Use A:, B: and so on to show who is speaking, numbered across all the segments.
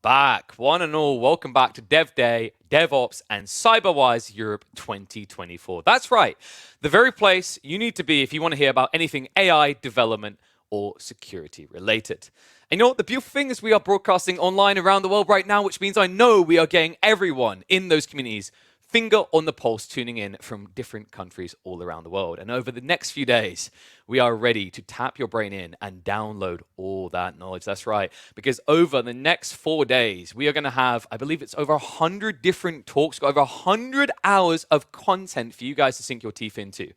A: back. One and all, welcome back to Dev Day, DevOps, and CyberWise Europe 2024. That's right, the very place you need to be if you want to hear about anything AI development or security related. And you know what? The beautiful thing is we are broadcasting online around the world right now, which means I know we are getting everyone in those communities finger on the pulse tuning in from different countries all around the world. And over the next few days, we are ready to tap your brain in and download all that knowledge. That's right. Because over the next 4 days, we are going to have, I believe it's over 100 different talks, got over 100 hours of content for you guys to sink your teeth into.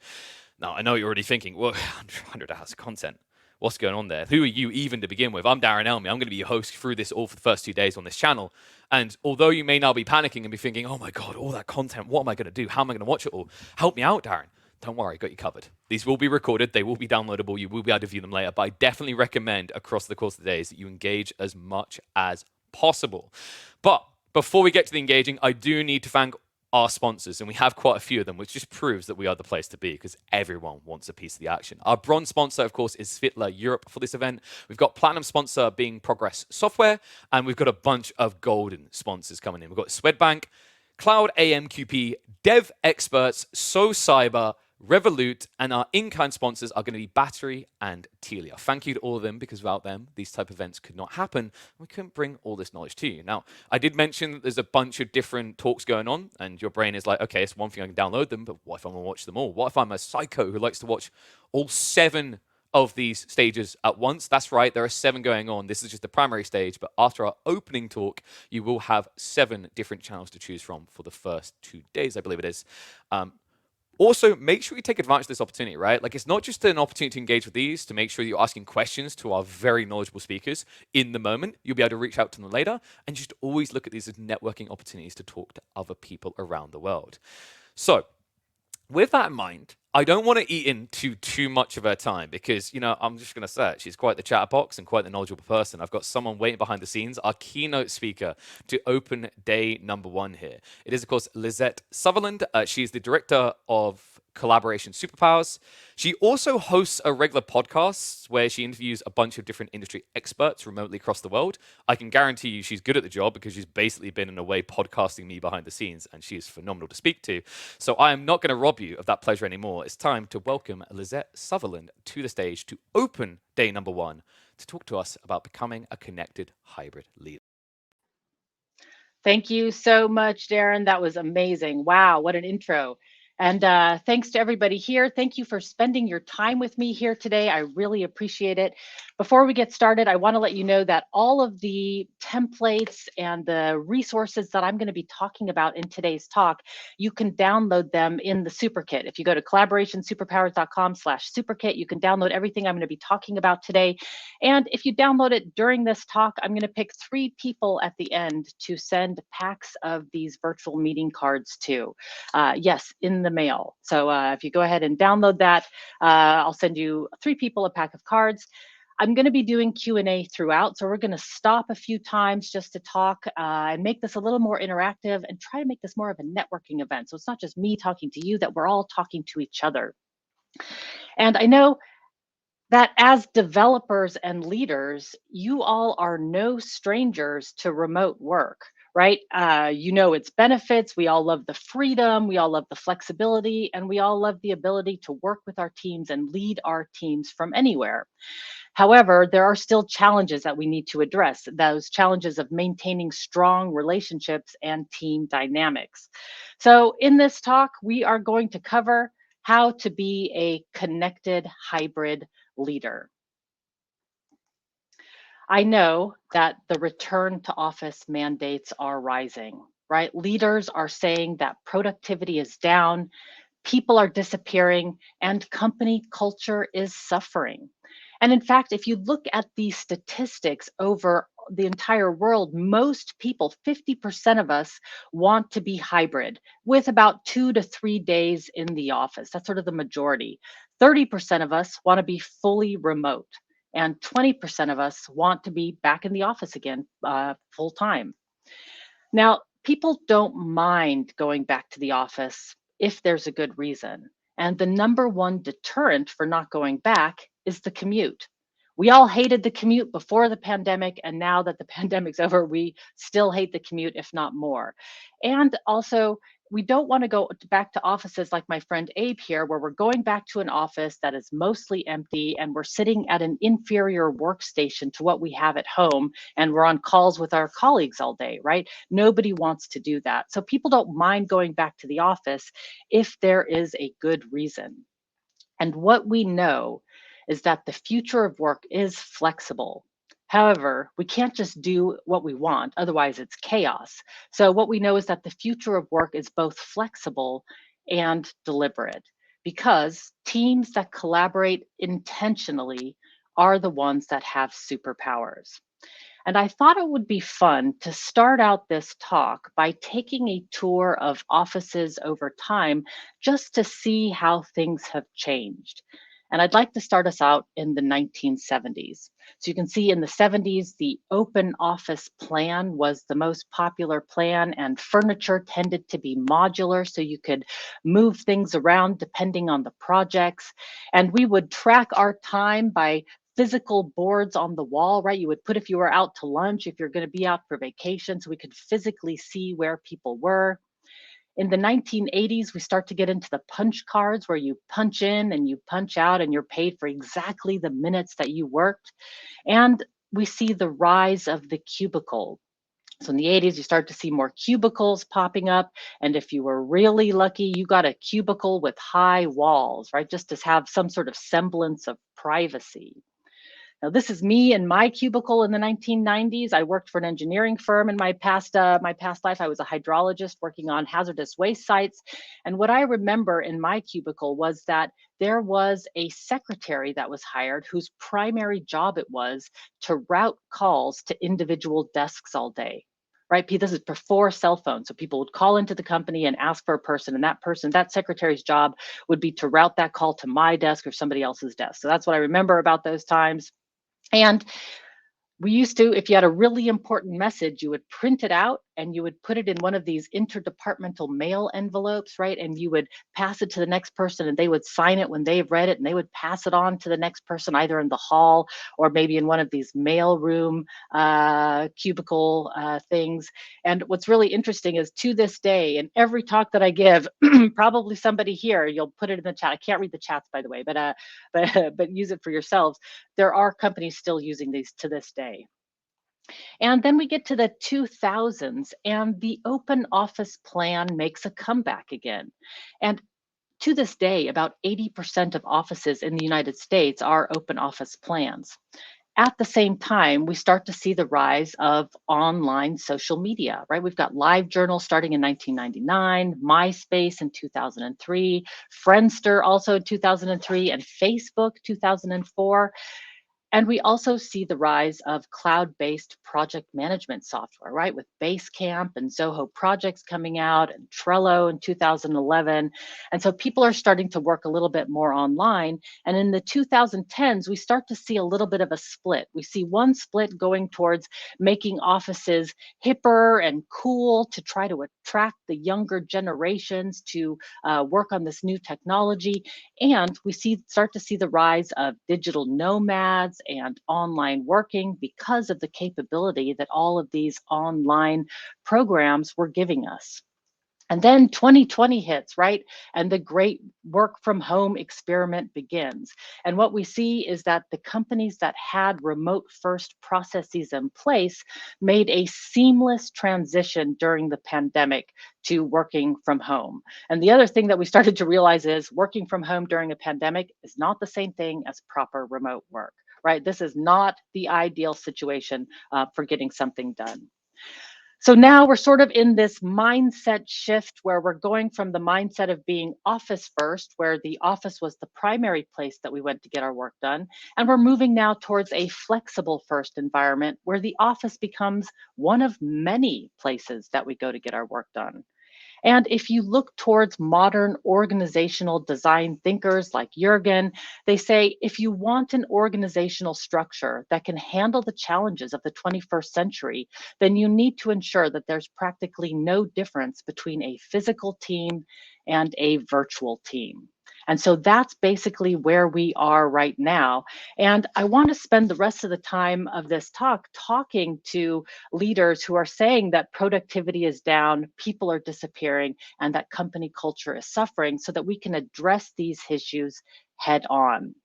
A: Now, I know you're already thinking, well, 100 hours of content. What's going on there? Who are you even to begin with? I'm Darren Elmy. I'm going to be your host through this all for the first 2 days on this channel. And although you may now be panicking and be thinking, oh my God, all that content, what am I going to do? How am I going to watch it all? Help me out, Darren. Don't worry, got you covered. These will be recorded, they will be downloadable, you will be able to view them later, but I definitely recommend across the course of the days that you engage as much as possible. But before we get to the engaging, I do need to thank our sponsors, and we have quite a few of them, which just proves that we are the place to be because everyone wants a piece of the action. Our bronze sponsor, of course, is Svitler Europe for this event. We've got platinum sponsor being Progress Software, and we've got a bunch of golden sponsors coming in. We've got Swedbank, Cloud AMQP, Dev Experts, So Cyber, Revolut, and our in-kind sponsors are going to be Battery and Telia. Thank you to all of them, because without them, these type of events could not happen. We couldn't bring all this knowledge to you. Now, I did mention that there's a bunch of different talks going on, and your brain is like, okay, it's one thing I can download them, but what if I want to watch them all? What if I'm a psycho who likes to watch all 7 of these stages at once? That's right, there are 7 going on. This is just the primary stage, but after our opening talk, you will have 7 different channels to choose from for the first 2 days, I believe it is. Also, make sure you take advantage of this opportunity, right? Like, it's not just an opportunity to engage with these, to make sure you're asking questions to our very knowledgeable speakers in the moment. You'll be able to reach out to them later, and just always look at these as networking opportunities to talk to other people around the world. So, with that in mind, I don't want to eat into too much of her time because, I'm just going to say it. She's quite the chatterbox and quite the knowledgeable person. I've got someone waiting behind the scenes, our keynote speaker to open day number 1 here. It is, of course, Lisette Sutherland. She's the director of Collaboration Superpowers. She also hosts a regular podcast where she interviews a bunch of different industry experts remotely across the world. I can guarantee you she's good at the job because she's basically been, in a way, podcasting me behind the scenes, and she is phenomenal to speak to. So I am not going to rob you of that pleasure anymore. It's time to welcome Lisette Sutherland to the stage to open day number 1 to talk to us about becoming a connected hybrid leader.
B: Thank you so much, Darren. That was amazing. Wow, what an intro. And thanks to everybody here. Thank you for spending your time with me here today. I really appreciate it. Before we get started, I want to let you know that all of the templates and the resources that I'm going to be talking about in today's talk, you can download them in the Super Kit. If you go to collaborationsuperpowers.com/superkit, you can download everything I'm going to be talking about today. And if you download it during this talk, I'm going to pick 3 people at the end to send packs of these virtual meeting cards to. Yes, in the mail. So if you go ahead and download that, I'll send you 3 people a pack of cards. I'm going to be doing Q&A throughout, so we're going to stop a few times just to talk and make this a little more interactive and try to make this more of a networking event. So it's not just me talking to you, that we're all talking to each other. And I know that as developers and leaders, you all are no strangers to remote work, right? You know its benefits. We all love the freedom, we all love the flexibility, and we all love the ability to work with our teams and lead our teams from anywhere. However, there are still challenges that we need to address, those challenges of maintaining strong relationships and team dynamics. So in this talk, we are going to cover how to be a connected hybrid leader. I know that the return to office mandates are rising, right? Leaders are saying that productivity is down, people are disappearing, and company culture is suffering. And in fact, if you look at the statistics over the entire world, most people, 50% of us, want to be hybrid with about 2 to 3 days in the office. That's sort of the majority. 30% of us want to be fully remote, and 20% of us want to be back in the office again full time. Now, people don't mind going back to the office if there's a good reason. And the number one deterrent for not going back is the commute. We all hated the commute before the pandemic, and now that the pandemic's over, we still hate the commute, if not more. And also, we don't want to go back to offices like my friend Abe here, where we're going back to an office that is mostly empty and we're sitting at an inferior workstation to what we have at home, and we're on calls with our colleagues all day, right? Nobody wants to do that. So people don't mind going back to the office if there is a good reason. And what we know is that the future of work is flexible. However, we can't just do what we want, otherwise, it's chaos. So, what we know is that the future of work is both flexible and deliberate because teams that collaborate intentionally are the ones that have superpowers. And I thought it would be fun to start out this talk by taking a tour of offices over time just to see how things have changed. And I'd like to start us out in the 1970s. So you can see in the 70s, the open office plan was the most popular plan, and furniture tended to be modular, so you could move things around depending on the projects. And we would track our time by physical boards on the wall, right? You would put if you were out to lunch, if you're going to be out for vacation, so we could physically see where people were. In the 1980s, we start to get into the punch cards where you punch in and you punch out and you're paid for exactly the minutes that you worked. And we see the rise of the cubicle. So in the 80s, you start to see more cubicles popping up. And if you were really lucky, you got a cubicle with high walls, right? Just to have some sort of semblance of privacy. Now, this is me in my cubicle in the 1990s. I worked for an engineering firm in my past life. I was a hydrologist working on hazardous waste sites. And what I remember in my cubicle was that there was a secretary that was hired whose primary job it was to route calls to individual desks all day. Right, Pete, this is before cell phones. So people would call into the company and ask for a person, and that secretary's job would be to route that call to my desk or somebody else's desk. So that's what I remember about those times. And we used to, if you had a really important message, you would print it out and you would put it in one of these interdepartmental mail envelopes, right? And you would pass it to the next person and they would sign it when they've read it, and they would pass it on to the next person, either in the hall or maybe in one of these mail room cubicle things. And what's really interesting is, to this day, in every talk that I give, probably somebody here, you'll put it in the chat. I can't read the chats, by the way, but use it for yourselves. There are companies still using these to this day. And then we get to the 2000s, and the open office plan makes a comeback again. And to this day, about 80% of offices in the United States are open office plans. At the same time, we start to see the rise of online social media, right? We've got LiveJournal starting in 1999, MySpace in 2003, Friendster also in 2003, and Facebook 2004. And we also see the rise of cloud-based project management software, right? With Basecamp and Zoho projects coming out, and Trello in 2011. And so people are starting to work a little bit more online. And in the 2010s, we start to see a little bit of a split. We see one split going towards making offices hipper and cool to try to attract the younger generations to work on this new technology. And we start to see the rise of digital nomads and online working because of the capability that all of these online programs were giving us. And then 2020 hits, right? And the great work from home experiment begins. And what we see is that the companies that had remote first processes in place made a seamless transition during the pandemic to working from home. And the other thing that we started to realize is working from home during a pandemic is not the same thing as proper remote work, right? This is not the ideal situation for getting something done. So now we're sort of in this mindset shift where we're going from the mindset of being office first, where the office was the primary place that we went to get our work done. And we're moving now towards a flexible first environment where the office becomes one of many places that we go to get our work done. And if you look towards modern organizational design thinkers like Jurgen, they say if you want an organizational structure that can handle the challenges of the 21st century, then you need to ensure that there's practically no difference between a physical team and a virtual team. And so that's basically where we are right now. And I want to spend the rest of the time of this talk talking to leaders who are saying that productivity is down, people are disappearing, and that company culture is suffering so that we can address these issues head on.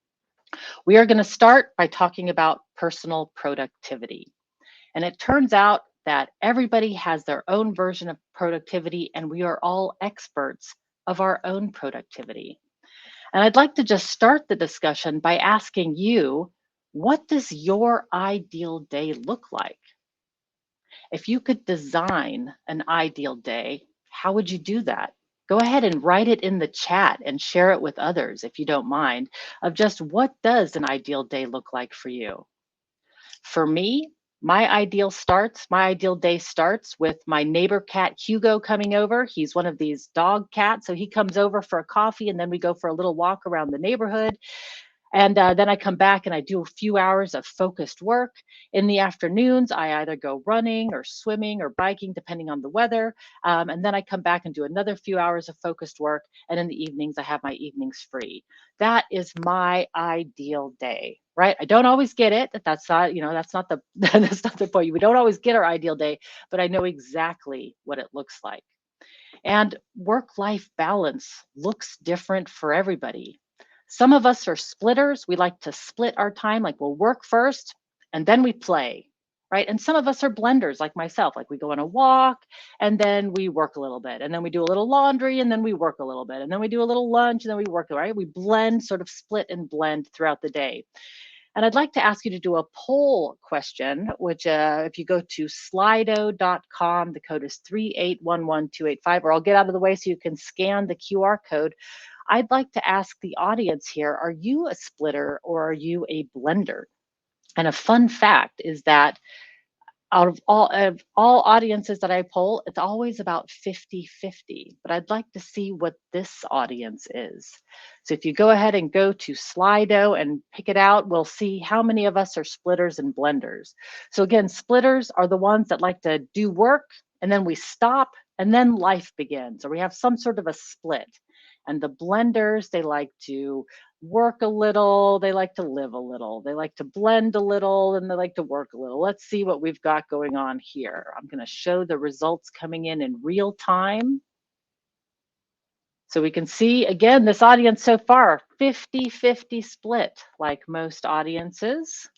B: We are going to start by talking about personal productivity. And it turns out that everybody has their own version of productivity, and we are all experts of our own productivity. And I'd like to just start the discussion by asking you, what does your ideal day look like? If you could design an ideal day, how would you do that? Go ahead and write it in the chat and share it with others if you don't mind, of just what does an ideal day look like for you? For me, my ideal day starts with my neighbor cat Hugo coming over. He's one of these dog cats, so he comes over for a coffee and then we go for a little walk around the neighborhood. And then I come back and I do a few hours of focused work. In the afternoons, I either go running or swimming or biking, depending on the weather. And then I come back and do another few hours of focused work. And in the evenings, I have my evenings free. That is my ideal day, right? I don't always get it. That's not, that's not the that's not the point. We don't always get our ideal day, but I know exactly what it looks like. And work-life balance looks different for everybody. Some of us are splitters. We like to split our time, like we'll work first and then we play, right? And some of us are blenders, like myself, like we go on a walk and then we work a little bit, and then we do a little laundry and then we work a little bit, and then we do a little lunch and then we work, right? We blend, sort of split and blend throughout the day. And I'd like to ask you to do a poll question, which if you go to slido.com, the code is 3811285, or I'll get out of the way so you can scan the QR code. I'd like to ask the audience here, are you a splitter or are you a blender? And a fun fact is that out of all audiences that I poll, it's always about 50-50, but I'd like to see what this audience is. So if you go ahead and go to Slido and pick it out, we'll see how many of us are splitters and blenders. So again, splitters are the ones that like to do work and then we stop and then life begins, or we have some sort of a split. And the blenders, they like to work a little, they like to live a little, they like to blend a little, and they like to work a little. Let's see what we've got going on here. I'm going to show the results coming in real time. So we can see, again, this audience so far, 50-50 split, like most audiences.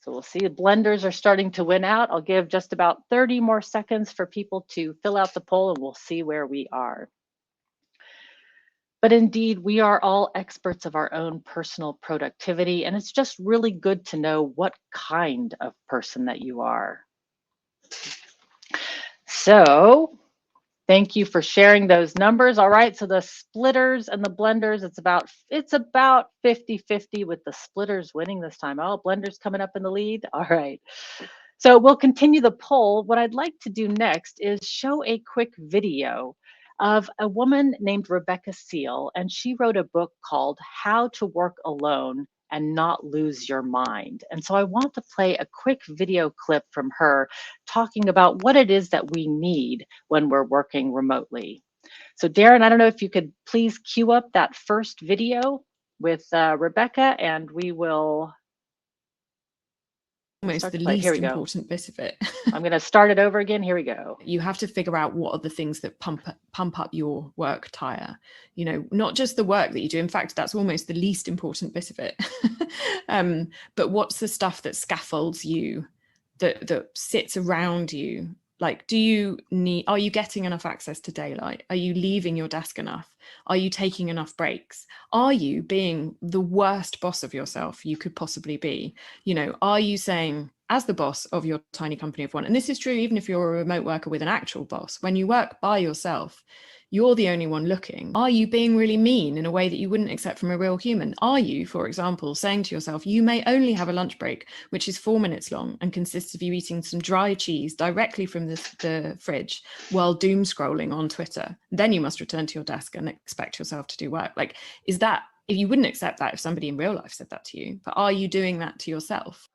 B: So we'll see the blenders are starting to win out. I'll give just about 30 more seconds for people to fill out the poll and we'll see where we are. But indeed, we are all experts of our own personal productivity, and it's just really good to know what kind of person that you are. So thank you for sharing those numbers. All right, so the splitters and the blenders, it's about 50-50 with the splitters winning this time. Oh, blenders coming up in the lead. All right. So we'll continue the poll. What I'd like to do next is show a quick video of a woman named Rebecca Seal, and she wrote a book called How to Work Alone and Not Lose Your Mind. And so I want to play a quick video clip from her talking about what it is that we need when we're working remotely. So Darren, I don't know if you could please cue up that first video with Rebecca, and we will
C: almost the least important bit of it.
B: I'm going to start it over again. Here we go.
C: You have to figure out what are the things that pump up your work tire. You know, not just the work that you do. In fact, that's almost the least important bit of it. But what's the stuff that scaffolds you, that sits around you? Like, are you getting enough access to daylight? Are you leaving your desk enough? Are you taking enough breaks? Are you being the worst boss of yourself you could possibly be? You know, are you saying, as the boss of your tiny company of one, and this is true even if you're a remote worker with an actual boss, when you work by yourself, you're the only one looking. Are you being really mean in a way that you wouldn't accept from a real human? Are you, for example, saying to yourself, you may only have a lunch break, which is 4 minutes long and consists of you eating some dry cheese directly from the fridge while doom scrolling on Twitter? Then you must return to your desk and expect yourself to do work. Like, is that, if you wouldn't accept that if somebody in real life said that to you, but are you doing that to yourself?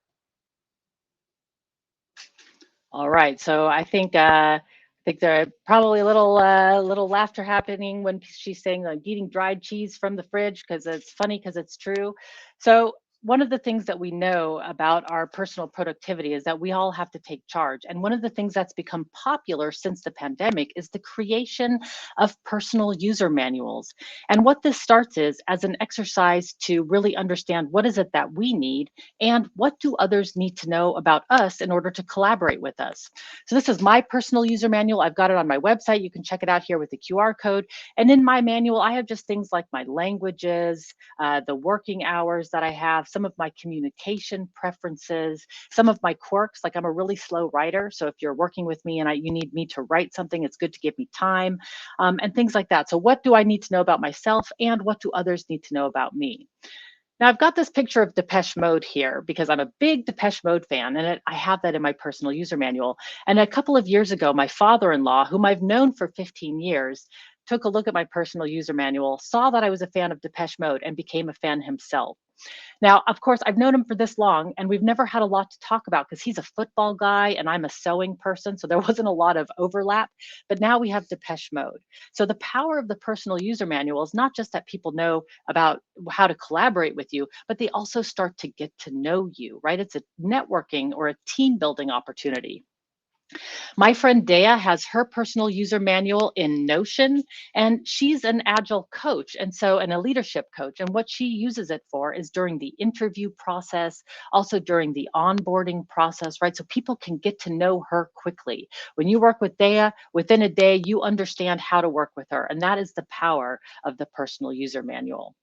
B: All right, so I think think there probably a little laughter happening when she's saying like eating dried cheese from the fridge, because it's funny, because it's true. So one of the things that we know about our personal productivity is that we all have to take charge. And one of the things that's become popular since the pandemic is the creation of personal user manuals. And what this starts is as an exercise to really understand what is it that we need and what do others need to know about us in order to collaborate with us. So this is my personal user manual. I've got it on my website. You can check it out here with the QR code. And in my manual, I have just things like my languages, the working hours that I have, some of my communication preferences, some of my quirks, like I'm a really slow writer. So if you're working with me and you need me to write something, it's good to give me time, and things like that. So what do I need to know about myself and what do others need to know about me? Now I've got this picture of Depeche Mode here because I'm a big Depeche Mode fan, and I have that in my personal user manual. And a couple of years ago, my father-in-law, whom I've known for 15 years, took a look at my personal user manual, saw that I was a fan of Depeche Mode, and became a fan himself. Now, of course, I've known him for this long, and we've never had a lot to talk about because he's a football guy and I'm a sewing person. So there wasn't a lot of overlap. But now we have Depeche Mode. So the power of the personal user manual is not just that people know about how to collaborate with you, but they also start to get to know you, right? It's a networking or a team building opportunity. My friend Dea has her personal user manual in Notion, and she's an agile coach and a leadership coach. And what she uses it for is during the interview process, also during the onboarding process, right? So people can get to know her quickly. When you work with Dea, within a day, you understand how to work with her. And that is the power of the personal user manual.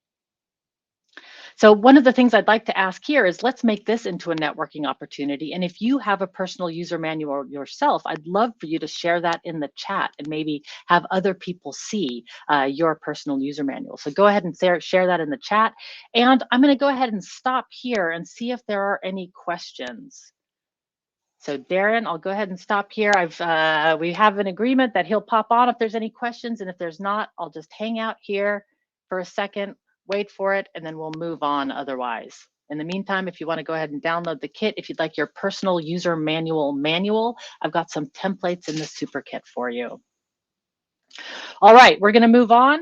B: So one of the things I'd like to ask here is let's make this into a networking opportunity. And if you have a personal user manual yourself, I'd love for you to share that in the chat and maybe have other people see your personal user manual. So go ahead and share that in the chat. And I'm going to go ahead and stop here and see if there are any questions. So Darren, I'll go ahead and stop here. We have an agreement that he'll pop on if there's any questions. And if there's not, I'll just hang out here for a second, wait for it, and then we'll move on otherwise. In the meantime, if you want to go ahead and download the kit, if you'd like your personal user manual, I've got some templates in the super kit for you. All right, we're going to move on.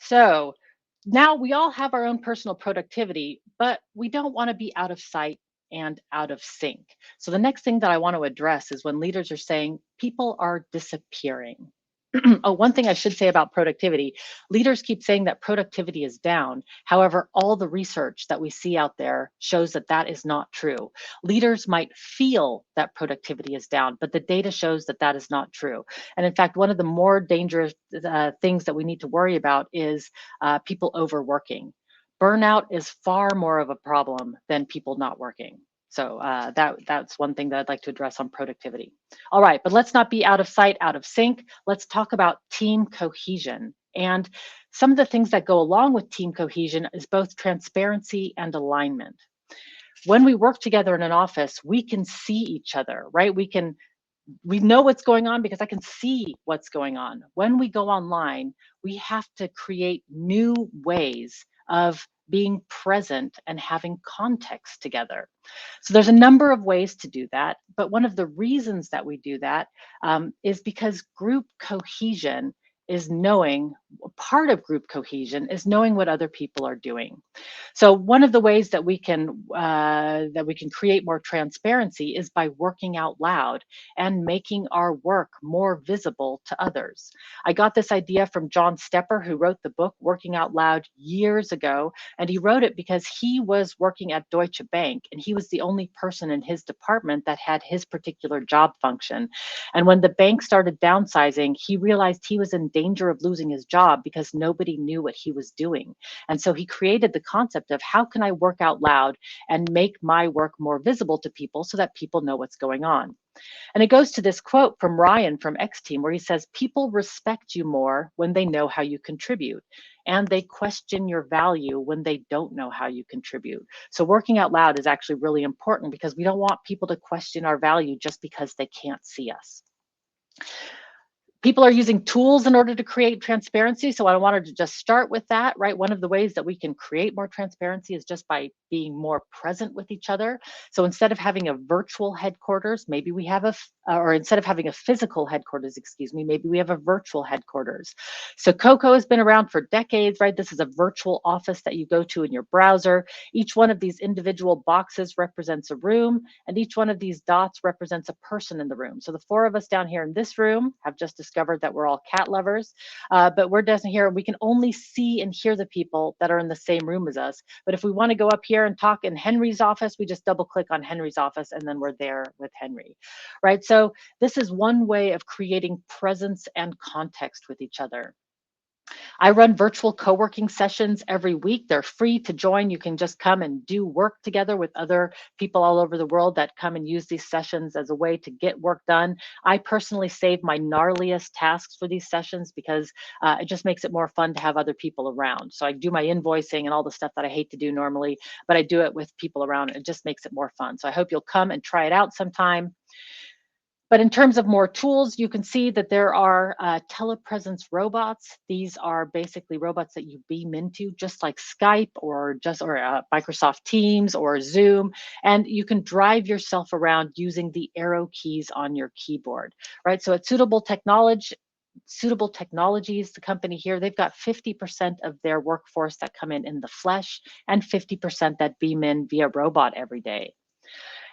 B: So now we all have our own personal productivity, but we don't want to be out of sight and out of sync. So the next thing that I want to address is when leaders are saying people are disappearing. Oh, one thing I should say about productivity, leaders keep saying that productivity is down. However, all the research that we see out there shows that that is not true. Leaders might feel that productivity is down, but the data shows that that is not true. And in fact, one of the more dangerous things that we need to worry about is people overworking. Burnout is far more of a problem than people not working. So that's one thing that I'd like to address on productivity. All right, but let's not be out of sight, out of sync. Let's talk about team cohesion. And some of the things that go along with team cohesion is both transparency and alignment. When we work together in an office, we can see each other, right? We know what's going on because I can see what's going on. When we go online, we have to create new ways of being present and having context together. So there's a number of ways to do that, but one of the reasons that we do that is because group cohesion is knowing, part of group cohesion is knowing what other people are doing. So one of the ways that we can create more transparency is by working out loud and making our work more visible to others. I got this idea from John Stepper, who wrote the book Working Out Loud years ago, and he wrote it because he was working at Deutsche Bank and he was the only person in his department that had his particular job function. And when the bank started downsizing, he realized he was in danger of losing his job because nobody knew what he was doing. And so he created the concept of how can I work out loud and make my work more visible to people so that people know what's going on. And it goes to this quote from Ryan from X Team where he says, people respect you more when they know how you contribute, and they question your value when they don't know how you contribute. So working out loud is actually really important because we don't want people to question our value just because they can't see us. People are using tools in order to create transparency. So I wanted to just start with that, right? One of the ways that we can create more transparency is just by being more present with each other. So instead of having a virtual headquarters, maybe we have or instead of having a physical headquarters, excuse me, maybe we have a virtual headquarters. So Coco has been around for decades, right? This is a virtual office that you go to in your browser. Each one of these individual boxes represents a room, and each one of these dots represents a person in the room. So the four of us down here in this room have just discovered that we're all cat lovers, but we're down here, we can only see and hear the people that are in the same room as us. But if we want to go up here and talk in Henry's office, we just double click on Henry's office and then we're there with Henry, right? So this is one way of creating presence and context with each other. I run virtual co-working sessions every week. They're free to join. You can just come and do work together with other people all over the world that come and use these sessions as a way to get work done. I personally save my gnarliest tasks for these sessions because it just makes it more fun to have other people around. So I do my invoicing and all the stuff that I hate to do normally, but I do it with people around. It just makes it more fun. So I hope you'll come and try it out sometime. But in terms of more tools, you can see that there are telepresence robots. These are basically robots that you beam into, just like Skype or Microsoft Teams or Zoom. And you can drive yourself around using the arrow keys on your keyboard, right? So at Suitable Technologies, the company here, they've got 50% of their workforce that come in the flesh and 50% that beam in via robot every day.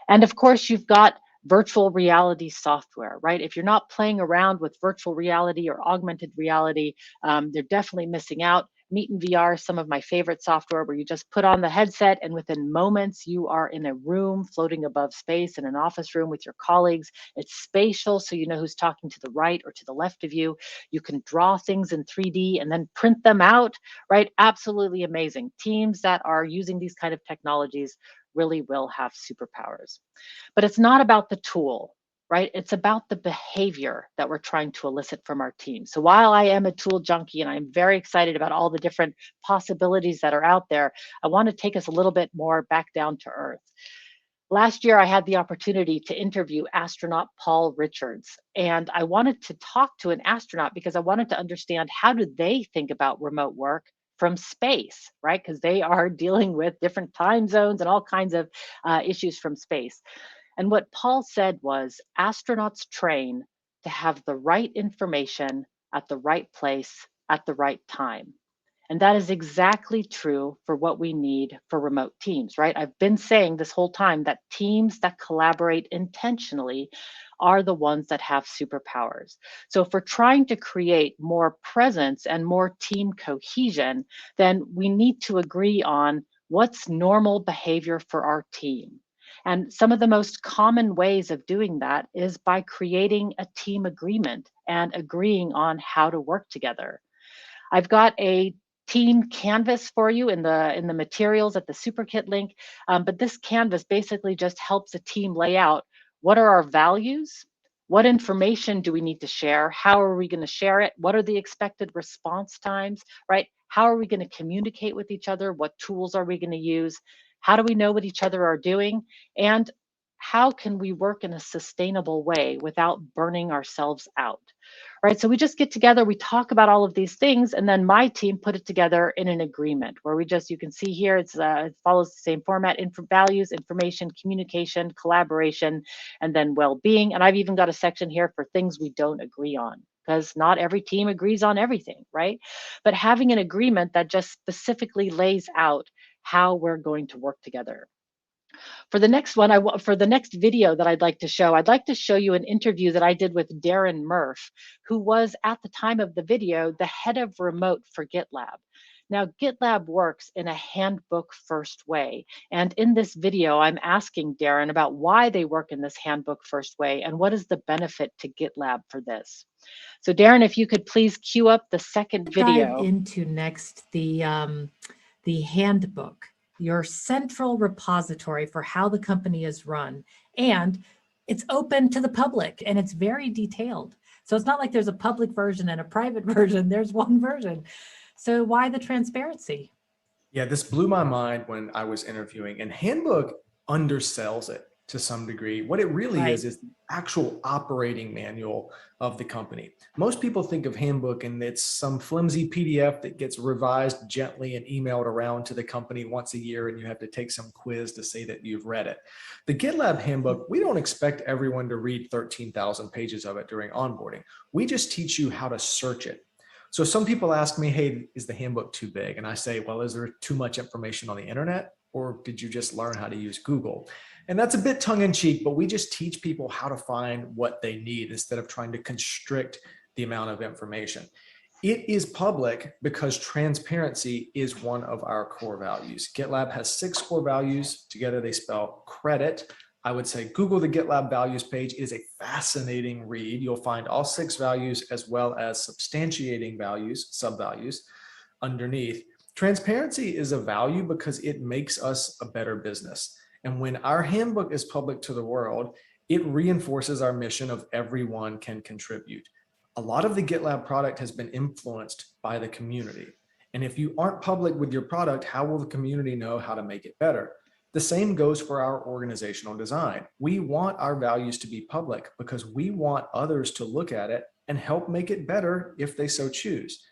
B: And of course, you've got virtual reality software, right? If you're not playing around with virtual reality or augmented reality, they're definitely missing out. Meet in VR is some of my favorite software where you just put on the headset and within moments you are in a room floating above space in an office room with your colleagues. It's spatial, so you know who's talking to the right or to the left of you. You can draw things in 3D and then print them out, right? Absolutely amazing. Teams that are using these kind of technologies really will have superpowers. But it's not about the tool, right? It's about the behavior that we're trying to elicit from our team. So while I am a tool junkie and I'm very excited about all the different possibilities that are out there, I want to take us a little bit more back down to earth. Last year, I had the opportunity to interview astronaut Paul Richards, and I wanted to talk to an astronaut because I wanted to understand how do they think about remote work from space, right? Because they are dealing with different time zones and all kinds of issues from space. And what Paul said was astronauts train to have the right information at the right place at the right time. And that is exactly true for what we need for remote teams, right? I've been saying this whole time that teams that collaborate intentionally are the ones that have superpowers. So if we're trying to create more presence and more team cohesion, then we need to agree on what's normal behavior for our team. And some of the most common ways of doing that is by creating a team agreement and agreeing on how to work together. I've got a team canvas for you in the materials at the SuperKit link, but this canvas basically just helps a team lay out what are our values, what information do we need to share, how are we going to share it, what are the expected response times, right? How are we going to communicate with each other, what tools are we going to use, how do we know what each other are doing, and how can we work in a sustainable way without burning ourselves out? Right, so we just get together, we talk about all of these things, and then my team put it together in an agreement where we just, you can see here, it follows the same format: values, information, communication, collaboration, and then well-being. And I've even got a section here for things we don't agree on, because not every team agrees on everything, right? But having an agreement that just specifically lays out how we're going to work together. For the next one, for the next video that I'd like to show you an interview that I did with Darren Murph, who was at the time of the video, the head of remote for GitLab. Now, GitLab works in a handbook first way. And in this video, I'm asking Darren about why they work in this handbook first way and what is the benefit to GitLab for this. So Darren, if you could please cue up the second video.
D: Dive into next the handbook, your central repository for how the company is run. And it's open to the public and it's very detailed. So it's not like there's a public version and a private version, there's one version. So why the transparency?
E: Yeah, this blew my mind when I was interviewing, and Handbook undersells it. to some degree. What it really
D: Right.
E: is the actual operating manual of the company. Most people think of handbook and it's some flimsy PDF that gets revised gently and emailed around to the company once a year, and you have to take some quiz to say that you've read it. The GitLab handbook, we don't expect everyone to read 13,000 pages of it during onboarding. We just teach you how to search it. So some people ask me, hey, is the handbook too big? And I say, well, is there too much information on the internet? Or did you just learn how to use Google? And that's a bit tongue in cheek, but we just teach people how to find what they need instead of trying to constrict the amount of information. It is public because transparency is one of our core values. GitLab has 6 core values. Together they spell credit. I would say Google the GitLab values page. Is a fascinating read. You'll find all 6 values as well as substantiating values, sub-values underneath. Transparency is a value because it makes us a better business. And when our handbook is public to the world, it reinforces our mission of everyone can contribute. A lot of the GitLab product has been influenced by the community. And if you aren't public with your product, how will the community know how to make it better? The same goes for our organizational design. We want our values to be public because we want others to look at it and help make it better if they so choose.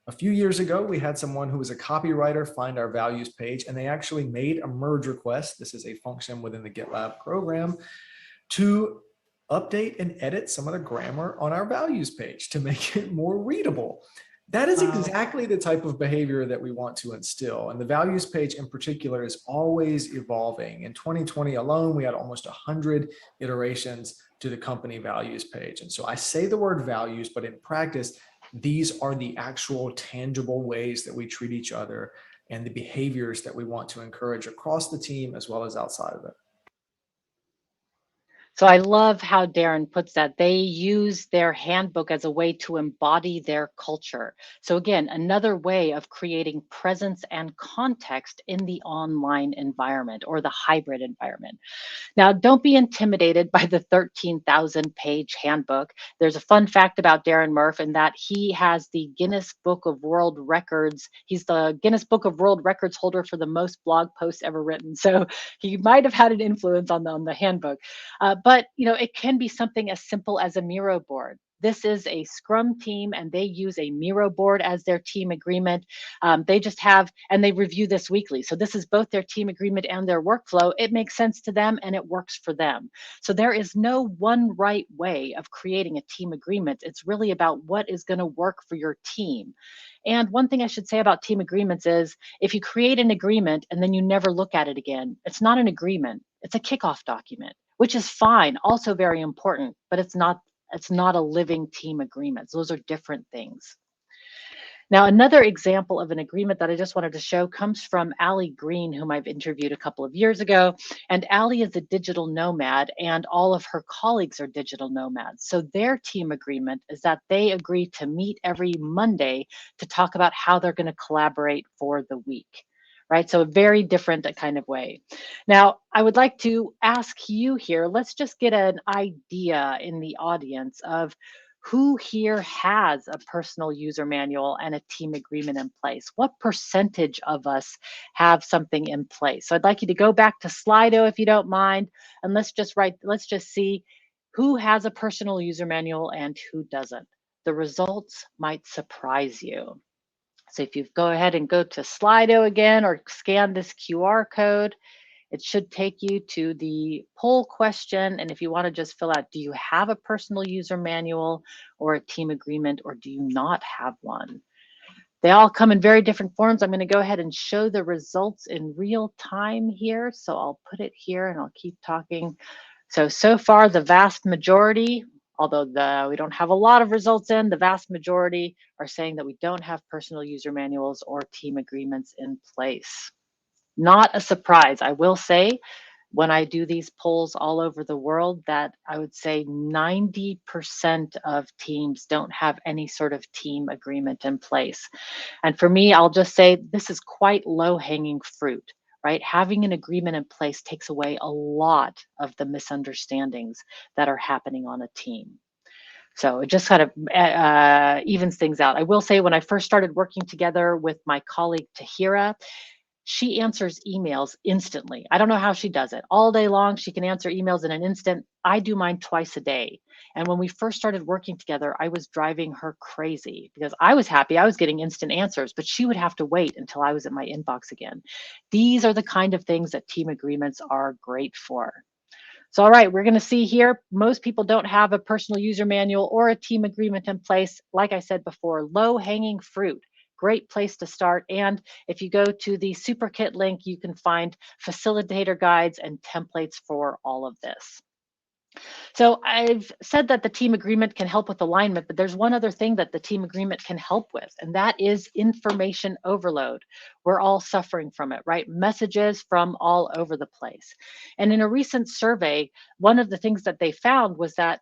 E: A few years ago, we had someone who was a copywriter find our values page, and they actually made a merge request. This is a function within the GitLab program to update and edit some of the grammar on our values page to make it more readable. That is exactly the type of behavior that we want to instill. And the values page in particular is always evolving. In 2020 alone, we had almost 100 iterations to the company values page. And so I say the word values, but in practice, these are the actual tangible ways that we treat each other and the behaviors that we want to encourage across the team as well as outside of it.
B: So I love how Darren puts that. They use their handbook as a way to embody their culture. So again, another way of creating presence and context in the online environment or the hybrid environment. Now, don't be intimidated by the 13,000 page handbook. There's a fun fact about Darren Murph in that he has the Guinness Book of World Records. He's the Guinness Book of World Records holder for the most blog posts ever written. So he might have had an influence on the handbook. But it can be something as simple as a Miro board. This is a Scrum team, and they use a Miro board as their team agreement. They just have, and they review this weekly. So this is both their team agreement and their workflow. It makes sense to them, and it works for them. So there is no one right way of creating a team agreement. It's really about what is going to work for your team. And one thing I should say about team agreements is if you create an agreement and then you never look at it again, it's not an agreement. It's a kickoff document, which is fine, also very important, but it's not a living team agreement. Those are different things. Now, another example of an agreement that I just wanted to show comes from Allie Green, whom I've interviewed a couple of years ago. And Allie is a digital nomad, and all of her colleagues are digital nomads. So their team agreement is that they agree to meet every Monday to talk about how they're going to collaborate for the week. Right? So a very different kind of way. Now, I would like to ask you here, let's just get an idea in the audience of who here has a personal user manual and a team agreement in place. What percentage of us have something in place? So I'd like you to go back to Slido if you don't mind, and let's just see who has a personal user manual and who doesn't. The results might surprise you. So if you go ahead and go to Slido again or scan this QR code, it should take you to the poll question. And if you want to just fill out, do you have a personal user manual or a team agreement, or do you not have one? They all come in very different forms. I'm going to go ahead and show the results in real time here. So I'll put it here and I'll keep talking. So far, the vast majority, although we don't have a lot of results in, the vast majority are saying that we don't have personal user manuals or team agreements in place. Not a surprise. I will say, when I do these polls all over the world, that I would say 90% of teams don't have any sort of team agreement in place. And for me, I'll just say this is quite low-hanging fruit. Right? Having an agreement in place takes away a lot of the misunderstandings that are happening on a team. So it just kind of evens things out. I will say when I first started working together with my colleague Tahira, she answers emails instantly. I don't know how she does it. All day long, she can answer emails in an instant. I do mine twice a day. And when we first started working together, I was driving her crazy because I was happy I was getting instant answers, but she would have to wait until I was in my inbox again. These are the kind of things that team agreements are great for. So, all right, we're going to see here, most people don't have a personal user manual or a team agreement in place. Like I said before, low hanging fruit, great place to start. And if you go to the Super Kit link, you can find facilitator guides and templates for all of this. So I've said that the team agreement can help with alignment, but there's one other thing that the team agreement can help with, and that is information overload. We're all suffering from it, right? Messages from all over the place. And in a recent survey, one of the things that they found was that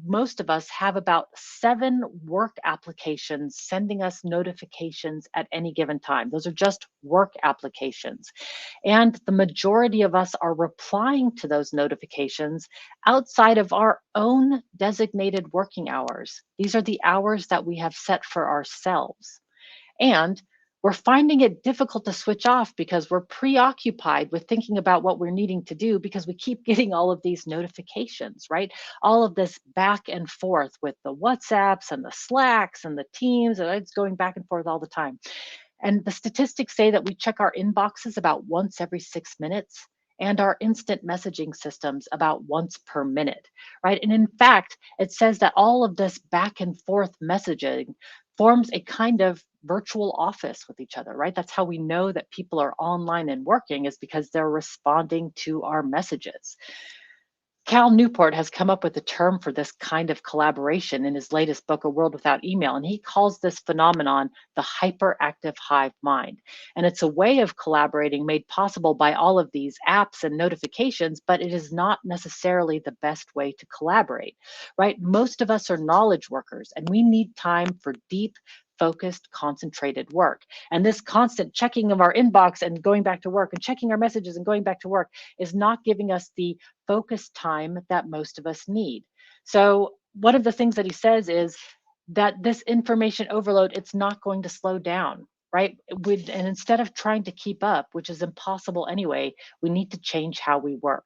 B: most of us have about 7 work applications sending us notifications at any given time. Those are just work applications. And the majority of us are replying to those notifications outside of our own designated working hours. These are the hours that we have set for ourselves. And we're finding it difficult to switch off because we're preoccupied with thinking about what we're needing to do because we keep getting all of these notifications, right? All of this back and forth with the WhatsApps and the Slacks and the Teams, and it's going back and forth all the time. And the statistics say that we check our inboxes about once every 6 minutes and our instant messaging systems about once per minute, right? And in fact, it says that all of this back and forth messaging forms a kind of virtual office with each other, right? That's how we know that people are online and working, is because they're responding to our messages. Cal Newport has come up with a term for this kind of collaboration in his latest book, A World Without Email, and he calls this phenomenon the hyperactive hive mind. And it's a way of collaborating made possible by all of these apps and notifications, but it is not necessarily the best way to collaborate, right? Most of us are knowledge workers, and we need time for deep, focused, concentrated work. And this constant checking of our inbox and going back to work and checking our messages and going back to work is not giving us the focused time that most of us need. So one of the things that he says is that this information overload, it's not going to slow down, right? And instead of trying to keep up, which is impossible anyway, we need to change how we work.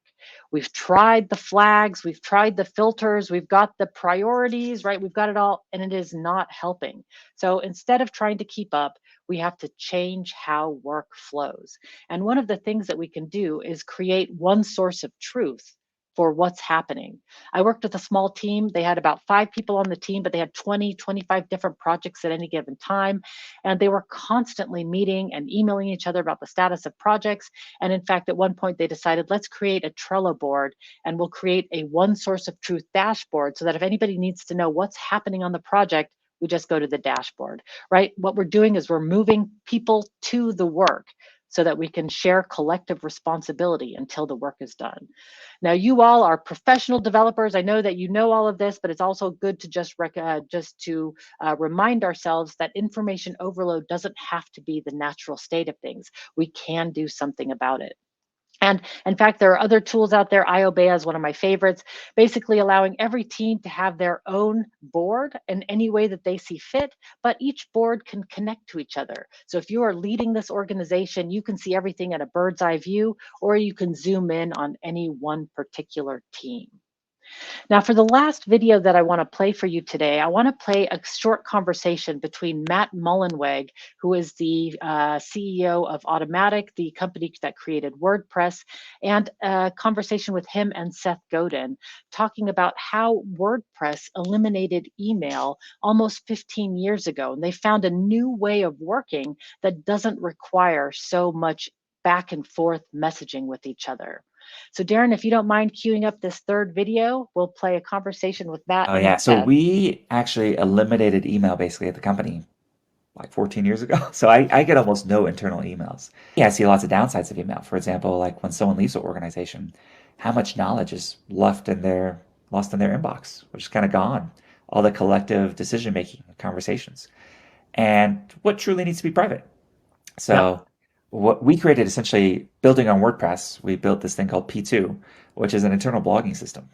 B: We've tried the flags, we've tried the filters, we've got the priorities, right? We've got it all, and it is not helping. So instead of trying to keep up, we have to change how work flows. And one of the things that we can do is create one source of truth for what's happening. I worked with a small team. They had about 5 people on the team, but they had 20, 25 different projects at any given time. And they were constantly meeting and emailing each other about the status of projects. And in fact, at one point they decided, let's create a Trello board and we'll create a one source of truth dashboard so that if anybody needs to know what's happening on the project, we just go to the dashboard, right? What we're doing is we're moving people to the work so that we can share collective responsibility until the work is done. Now, you all are professional developers. I know that you know all of this, but it's also good to just remind ourselves that information overload doesn't have to be the natural state of things. We can do something about it. And in fact, there are other tools out there. IOBEA is one of my favorites, basically allowing every team to have their own board in any way that they see fit, but each board can connect to each other. So if you are leading this organization, you can see everything at a bird's eye view, or you can zoom in on any one particular team. Now, for the last video that I want to play for you today, I want to play a short conversation between Matt Mullenweg, who is the CEO of Automatic, the company that created WordPress, and a conversation with him and Seth Godin, talking about how WordPress eliminated email almost 15 years ago. And they found a new way of working that doesn't require so much back and forth messaging with each other. So Darren, if you don't mind queuing up this third video, we'll play a conversation with Matt.
F: Oh
B: and
F: yeah, so
B: Seth.
F: we actually eliminated email basically at the company like 14 years ago. So I get almost no internal emails. Yeah, I see lots of downsides of email. For example, like when someone leaves an organization, how much knowledge is lost in their inbox, which is kind of gone. All the collective decision making conversations. And what truly needs to be private. So what we created, essentially building on WordPress, we built this thing called P2, which is an internal blogging system.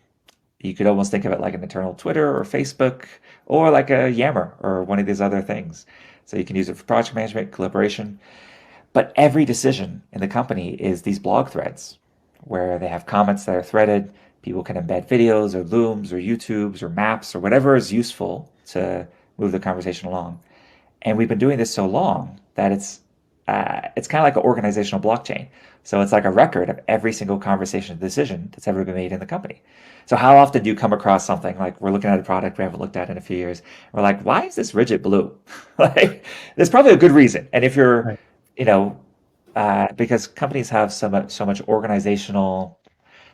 F: You could almost think of it like an internal Twitter or Facebook or like a Yammer or one of these other things. So you can use it for project management, collaboration. But every decision in the company is these blog threads where they have comments that are threaded. People can embed videos or looms or YouTubes or maps or whatever is useful to move the conversation along. And we've been doing this so long that it's kind of like an organizational blockchain. So it's like a record of every single conversation and decision that's ever been made in the company. So how often do you come across something like we're looking at a product we haven't looked at in a few years? We're like, why is this rigid blue? Like, there's probably a good reason. And if you're,
E: Right.
F: you know, because companies have so much organizational,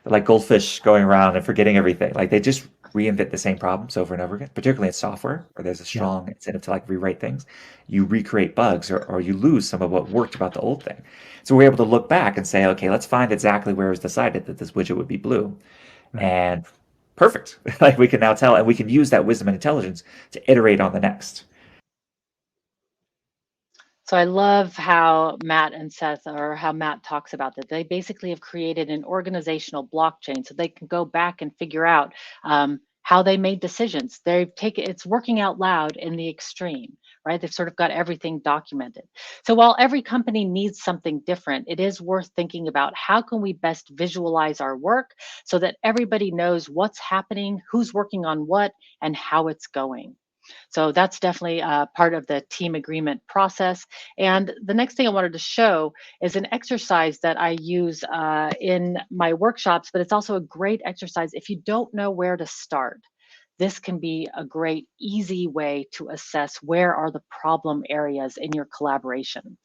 F: like goldfish going around and forgetting everything. Like they just reinvent the same problems over and over again, particularly in software where there's a strong incentive to like rewrite things. You recreate bugs or you lose some of what worked about the old thing. So we're able to look back and say, okay, let's find exactly where it was decided that this widget would be blue.
E: Right.
F: And perfect. Like we can now tell, and we can use that wisdom and intelligence to iterate on the next.
B: So I love how Matt and Seth, or how Matt talks about that. They basically have created an organizational blockchain so they can go back and figure out how they made decisions. They've taken, it's working out loud in the extreme, right? They've sort of got everything documented. So while every company needs something different, it is worth thinking about how can we best visualize our work so that everybody knows what's happening, who's working on what, and how it's going. So that's definitely part of the team agreement process. And the next thing I wanted to show is an exercise that I use in my workshops, but it's also a great exercise if you don't know where to start. This can be a great, easy way to assess where are the problem areas in your collaboration.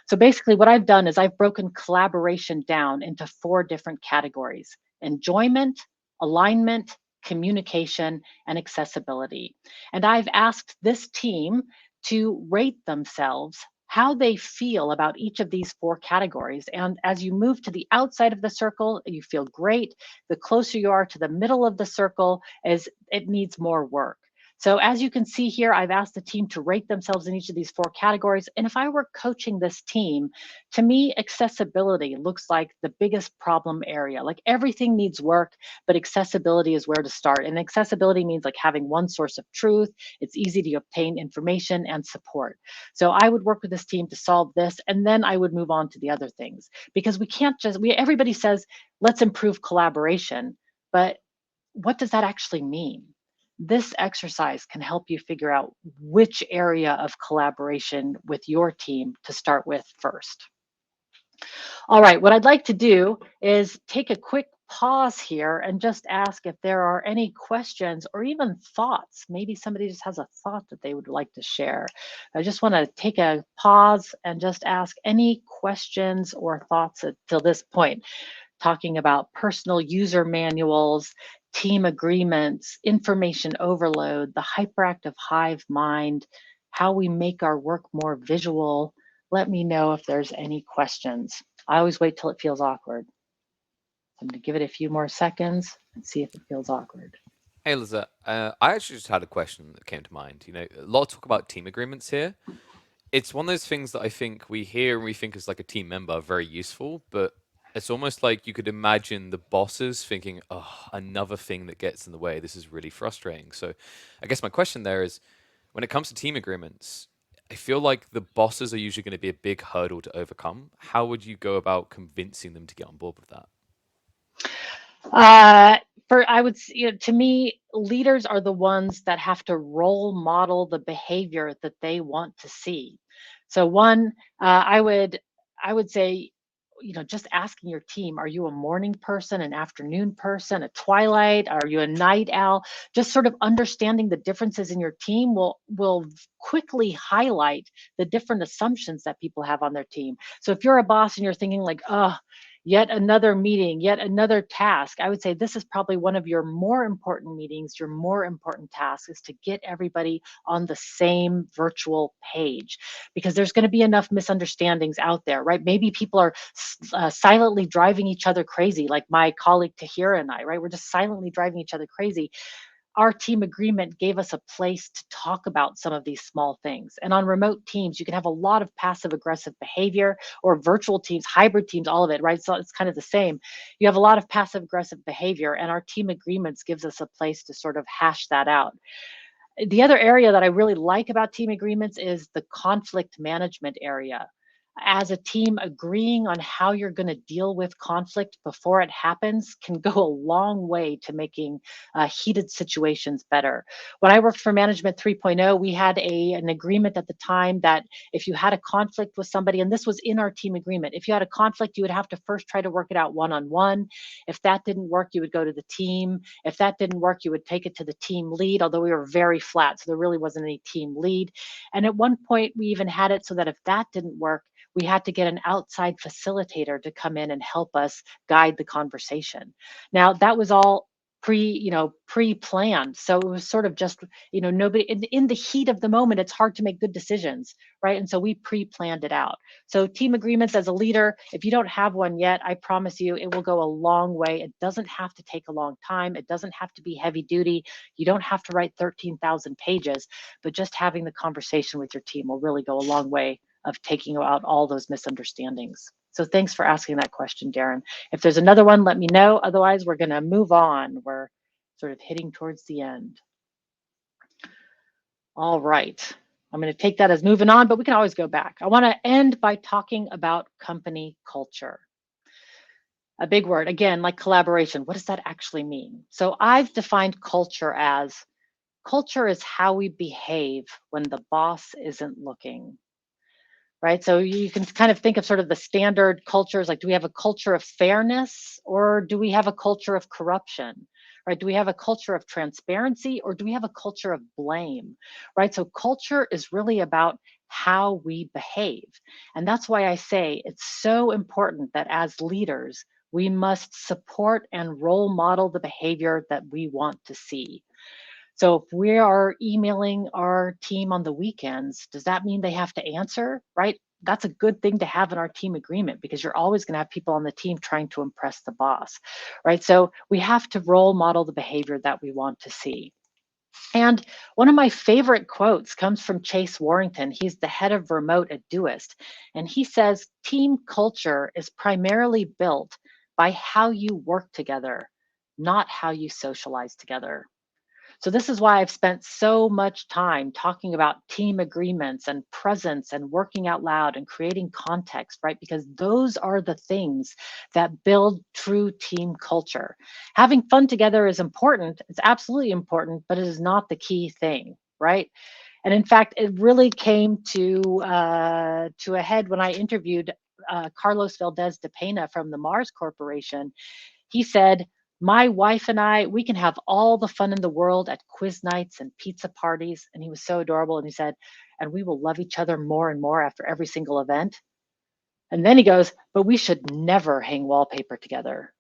B: So basically what I've done is I've broken collaboration down into 4 different categories: enjoyment, alignment, communication, and accessibility. And I've asked this team to rate themselves how they feel about each of these 4 categories. And as you move to the outside of the circle, you feel great. The closer you are to the middle of the circle, as it needs more work. So as you can see here, I've asked the team to rate themselves in each of these 4 categories. And if I were coaching this team, to me, accessibility looks like the biggest problem area. Like everything needs work, but accessibility is where to start. And accessibility means like having one source of truth. It's easy to obtain information and support. So I would work with this team to solve this, and then I would move on to the other things, because we can't just, everybody says, let's improve collaboration, but what does that actually mean? This exercise can help you figure out which area of collaboration with your team to start with first. All right, what I'd like to do is take a quick pause here and just ask if there are any questions or even thoughts. Maybe somebody just has a thought that they would like to share. I just want to take a pause and just ask any questions or thoughts till this point, talking about personal user manuals, team agreements, information overload, the hyperactive hive mind, how we make our work more visual. Let me know if there's any questions. I always wait till it feels awkward. I'm going to give it a few more seconds and see if it feels awkward.
A: Hey, Lisette, I actually just had a question that came to mind. You know, a lot of talk about team agreements here. It's one of those things that I think we hear and we think as like a team member very useful, but it's almost like you could imagine the bosses thinking, oh, another thing that gets in the way. This is really frustrating. So I guess my question there is, when it comes to team agreements, I feel like the bosses are usually going to be a big hurdle to overcome. How would you go about convincing them to get on board with that?
B: I would, to me, leaders are the ones that have to role model the behavior that they want to see. So one, I would say, just asking your team, are you a morning person, an afternoon person, a twilight? Are you a night owl? Just sort of understanding the differences in your team will quickly highlight the different assumptions that people have on their team. So if you're a boss and you're thinking like, oh, yet another meeting, yet another task, I would say this is probably one of your more important meetings, your more important task is to get everybody on the same virtual page, because there's going to be enough misunderstandings out there, right? Maybe people are silently driving each other crazy, like my colleague Tahira and I, right? We're just silently driving each other crazy. Our team agreement gave us a place to talk about some of these small things. And on remote teams, you can have a lot of passive aggressive behavior, or virtual teams, hybrid teams, all of it, right? So it's kind of the same. You have a lot of passive aggressive behavior, and our team agreements gives us a place to sort of hash that out. The other area that I really like about team agreements is the conflict management area. as a team, agreeing on how you're going to deal with conflict before it happens can go a long way to making heated situations better. When I worked for Management 3.0, we had an agreement at the time that if you had a conflict with somebody, and this was in our team agreement, if you had a conflict, you would have to first try to work it out one-on-one. If that didn't work, you would go to the team. If that didn't work, you would take it to the team lead, although we were very flat, so there really wasn't any team lead. And at one point, we even had it so that if that didn't work, we had to get an outside facilitator to come in and help us guide the conversation. Now, that was all pre-planned. So it was sort of just, nobody in the heat of the moment, it's hard to make good decisions, right? And so we pre-planned it out. So team agreements as a leader, if you don't have one yet, I promise you it will go a long way. It doesn't have to take a long time. It doesn't have to be heavy duty. You don't have to write 13,000 pages, but just having the conversation with your team will really go a long way of taking out all those misunderstandings. So thanks for asking that question, Darren. If there's another one, let me know. Otherwise, we're going to move on. We're sort of hitting towards the end. All right. I'm going to take that as moving on, but we can always go back. I want to end by talking about company culture. A big word, again, like collaboration. What does that actually mean? So I've defined culture as how we behave when the boss isn't looking. Right? So you can kind of think of sort of the standard cultures, like do we have a culture of fairness or do we have a culture of corruption? Right? Do we have a culture of transparency or do we have a culture of blame? Right? So culture is really about how we behave. And that's why I say it's so important that as leaders, we must support and role model the behavior that we want to see. So if we are emailing our team on the weekends, does that mean they have to answer, right? That's a good thing to have in our team agreement because you're always going to have people on the team trying to impress the boss, right? So we have to role model the behavior that we want to see. And one of my favorite quotes comes from Chase Warrington. He's the head of remote at Doist. And he says, team culture is primarily built by how you work together, not how you socialize together. So this is why I've spent so much time talking about team agreements and presence and working out loud and creating context, right? Because those are the things that build true team culture. Having fun together is important. It's absolutely important, but it is not the key thing, right? And in fact, it really came to a head when I interviewed Carlos Valdez de Pena from the Mars Corporation. He said, my wife and I, we can have all the fun in the world at quiz nights and pizza parties. And he was so adorable. And he said, and we will love each other more and more after every single event. And then he goes, but we should never hang wallpaper together.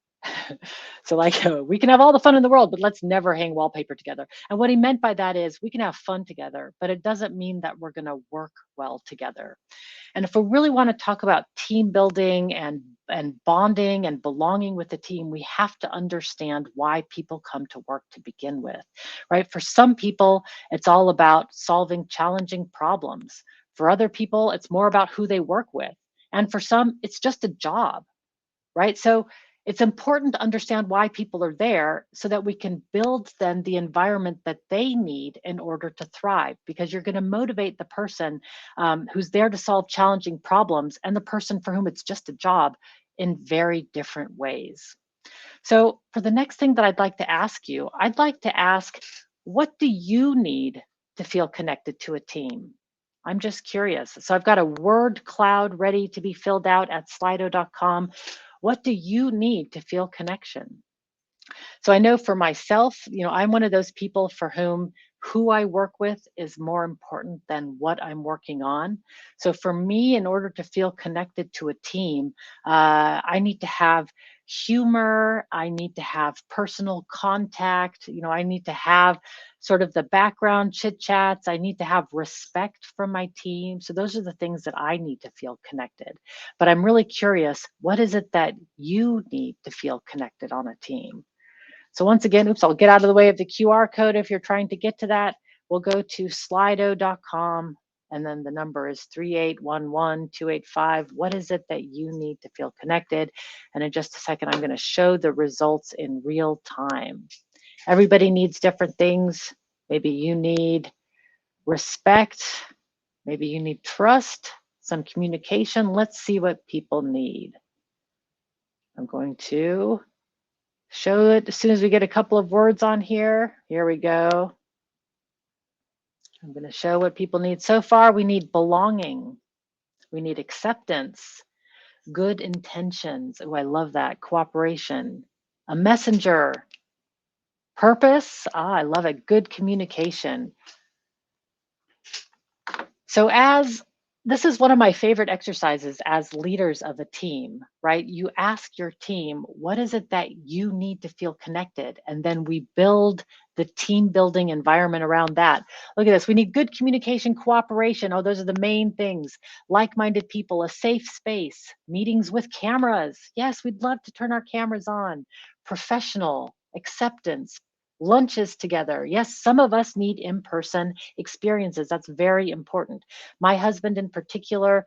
B: So like we can have all the fun in the world, but let's never hang wallpaper together. And what he meant by that is we can have fun together, but it doesn't mean that we're going to work well together. And if we really want to talk about team building and bonding and belonging with the team, we have to understand why people come to work to begin with, right? For some people, it's all about solving challenging problems. For other people, it's more about who they work with. And for some, it's just a job, right? So it's important to understand why people are there so that we can build then the environment that they need in order to thrive, because you're going to motivate the person who's there to solve challenging problems and the person for whom it's just a job in very different ways. So for the next thing that I'd like to ask you, I'd like to ask, what do you need to feel connected to a team? I'm just curious. So I've got a word cloud ready to be filled out at slido.com. What do you need to feel connection? So I know for myself, I'm one of those people for whom who I work with is more important than what I'm working on. So for me, in order to feel connected to a team, I need to have humor. I need to have personal contact. I need to have sort of the background chit chats. I need to have respect from my team. So those are the things that I need to feel connected. But I'm really curious, what is it that you need to feel connected on a team? So once again, I'll get out of the way of the QR code if you're trying to get to that. We'll go to slido.com, and then the number is 3811285. What is it that you need to feel connected? And in just a second, I'm going to show the results in real time. Everybody needs different things. Maybe you need respect. Maybe you need trust. some communication. Let's see what people need. I'm going to show it as soon as we get a couple of words on here. Here we go. I'm going to show what people need. So far, we need belonging. We need acceptance, good intentions. Oh, I love that. Cooperation, a messenger, purpose. Ah, I love it. Good communication. So this is one of my favorite exercises as leaders of a team, right? You ask your team, what is it that you need to feel connected? And then we build the team building environment around that. Look at this. We need good communication, cooperation. Oh, those are the main things. Like-minded people, a safe space, meetings with cameras. Yes, we'd love to turn our cameras on. Professional, acceptance, lunches together. Yes, some of us need in-person experiences. That's very important. My husband in particular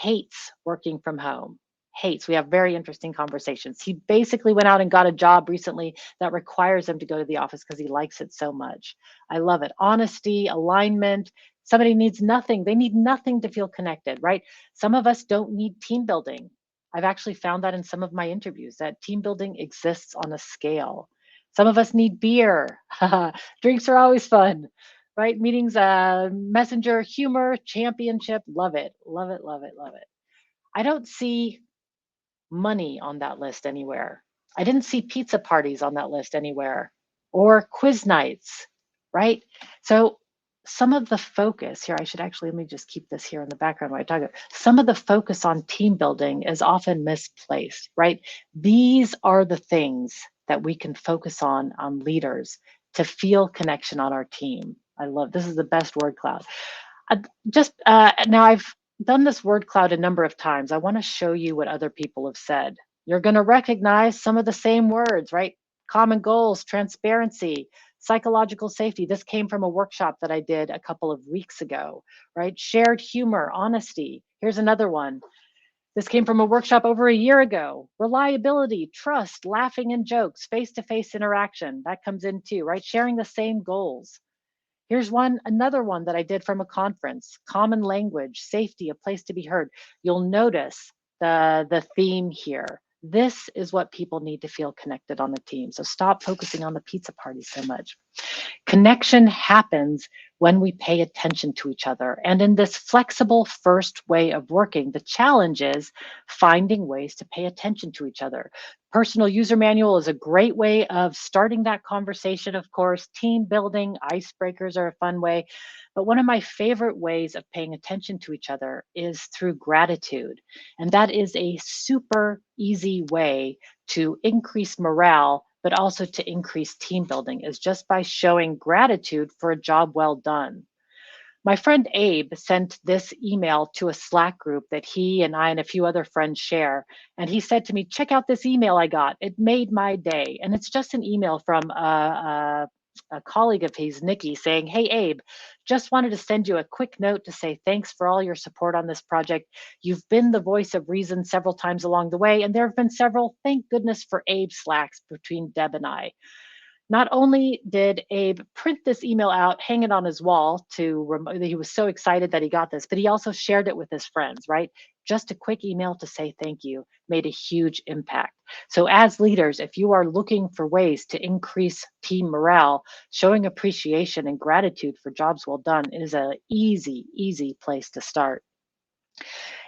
B: hates working from home. Hates. We have very interesting conversations. He basically went out and got a job recently that requires him to go to the office because he likes it so much. I love it. Honesty, alignment. Somebody needs nothing. They need nothing to feel connected, right? Some of us don't need team building. I've actually found that in some of my interviews that team building exists on a scale. Some of us need beer. Drinks are always fun, right? Meetings, messenger, humor, championship. Love it, love it, love it, love it. I don't see money on that list anywhere. I didn't see pizza parties on that list anywhere or quiz nights, right? So some of the focus here, I should actually, let me just keep this here in the background while I talk about, some of the focus on team building is often misplaced, right? These are the things that we can focus on leaders to feel connection on our team. I love, this is the best word cloud. Now I've done this word cloud a number of times. I want to show you what other people have said. You're going to recognize some of the same words, right? Common goals, transparency, psychological safety. This came from a workshop that I did a couple of weeks ago, right? Shared humor, honesty. Here's another one. This came from a workshop over a year ago. Reliability, trust, laughing and jokes, face-to-face interaction. That comes in too, right? Sharing the same goals. Here's another one that I did from a conference. Common language, safety, a place to be heard. You'll notice the theme here. This is what people need to feel connected on the team. So stop focusing on the pizza party so much. Connection happens when we pay attention to each other. And in this flexible first way of working, the challenge is finding ways to pay attention to each other. Personal user manual is a great way of starting that conversation, of course. Team building, icebreakers are a fun way. But one of my favorite ways of paying attention to each other is through gratitude. And that is a super easy way to increase morale, but also to increase team building, is just by showing gratitude for a job well done. My friend Abe sent this email to a Slack group that he and I and a few other friends share. And he said to me, check out this email I got. It made my day. And it's just an email from a colleague of his, Nikki, saying, hey, Abe, just wanted to send you a quick note to say thanks for all your support on this project. You've been the voice of reason several times along the way, and there have been several, thank goodness for Abe Slacks between Deb and I. Not only did Abe print this email out, hang it on his wall he was so excited that he got this, but he also shared it with his friends, right? Just a quick email to say thank you made a huge impact. So as leaders, if you are looking for ways to increase team morale, showing appreciation and gratitude for jobs well done is an easy, easy place to start.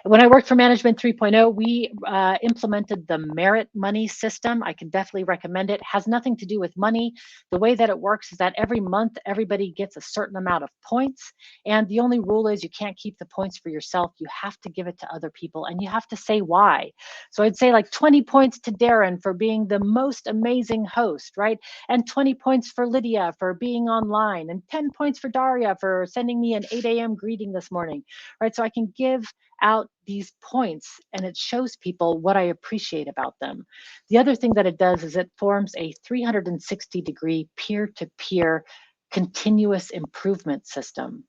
B: When I worked for Management 3.0, we implemented the merit money system. I can definitely recommend it. It has nothing to do with money. The way that it works is that every month, everybody gets a certain amount of points. And the only rule is you can't keep the points for yourself. You have to give it to other people and you have to say why. So I'd say like 20 points to Darren for being the most amazing host, right? And 20 points for Lydia for being online, and 10 points for Daria for sending me an 8 a.m. greeting this morning, right? So I can give out these points and it shows people what I appreciate about them. The other thing that it does is it forms a 360-degree peer-to-peer continuous improvement system.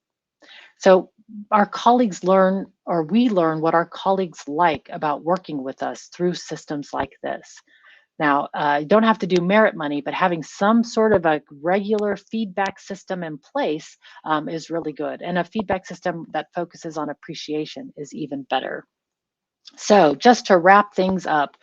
B: So our colleagues learn, or we learn what our colleagues like about working with us through systems like this. Now, you don't have to do merit money, but having some sort of a regular feedback system in place is really good. And a feedback system that focuses on appreciation is even better. So just to wrap things up,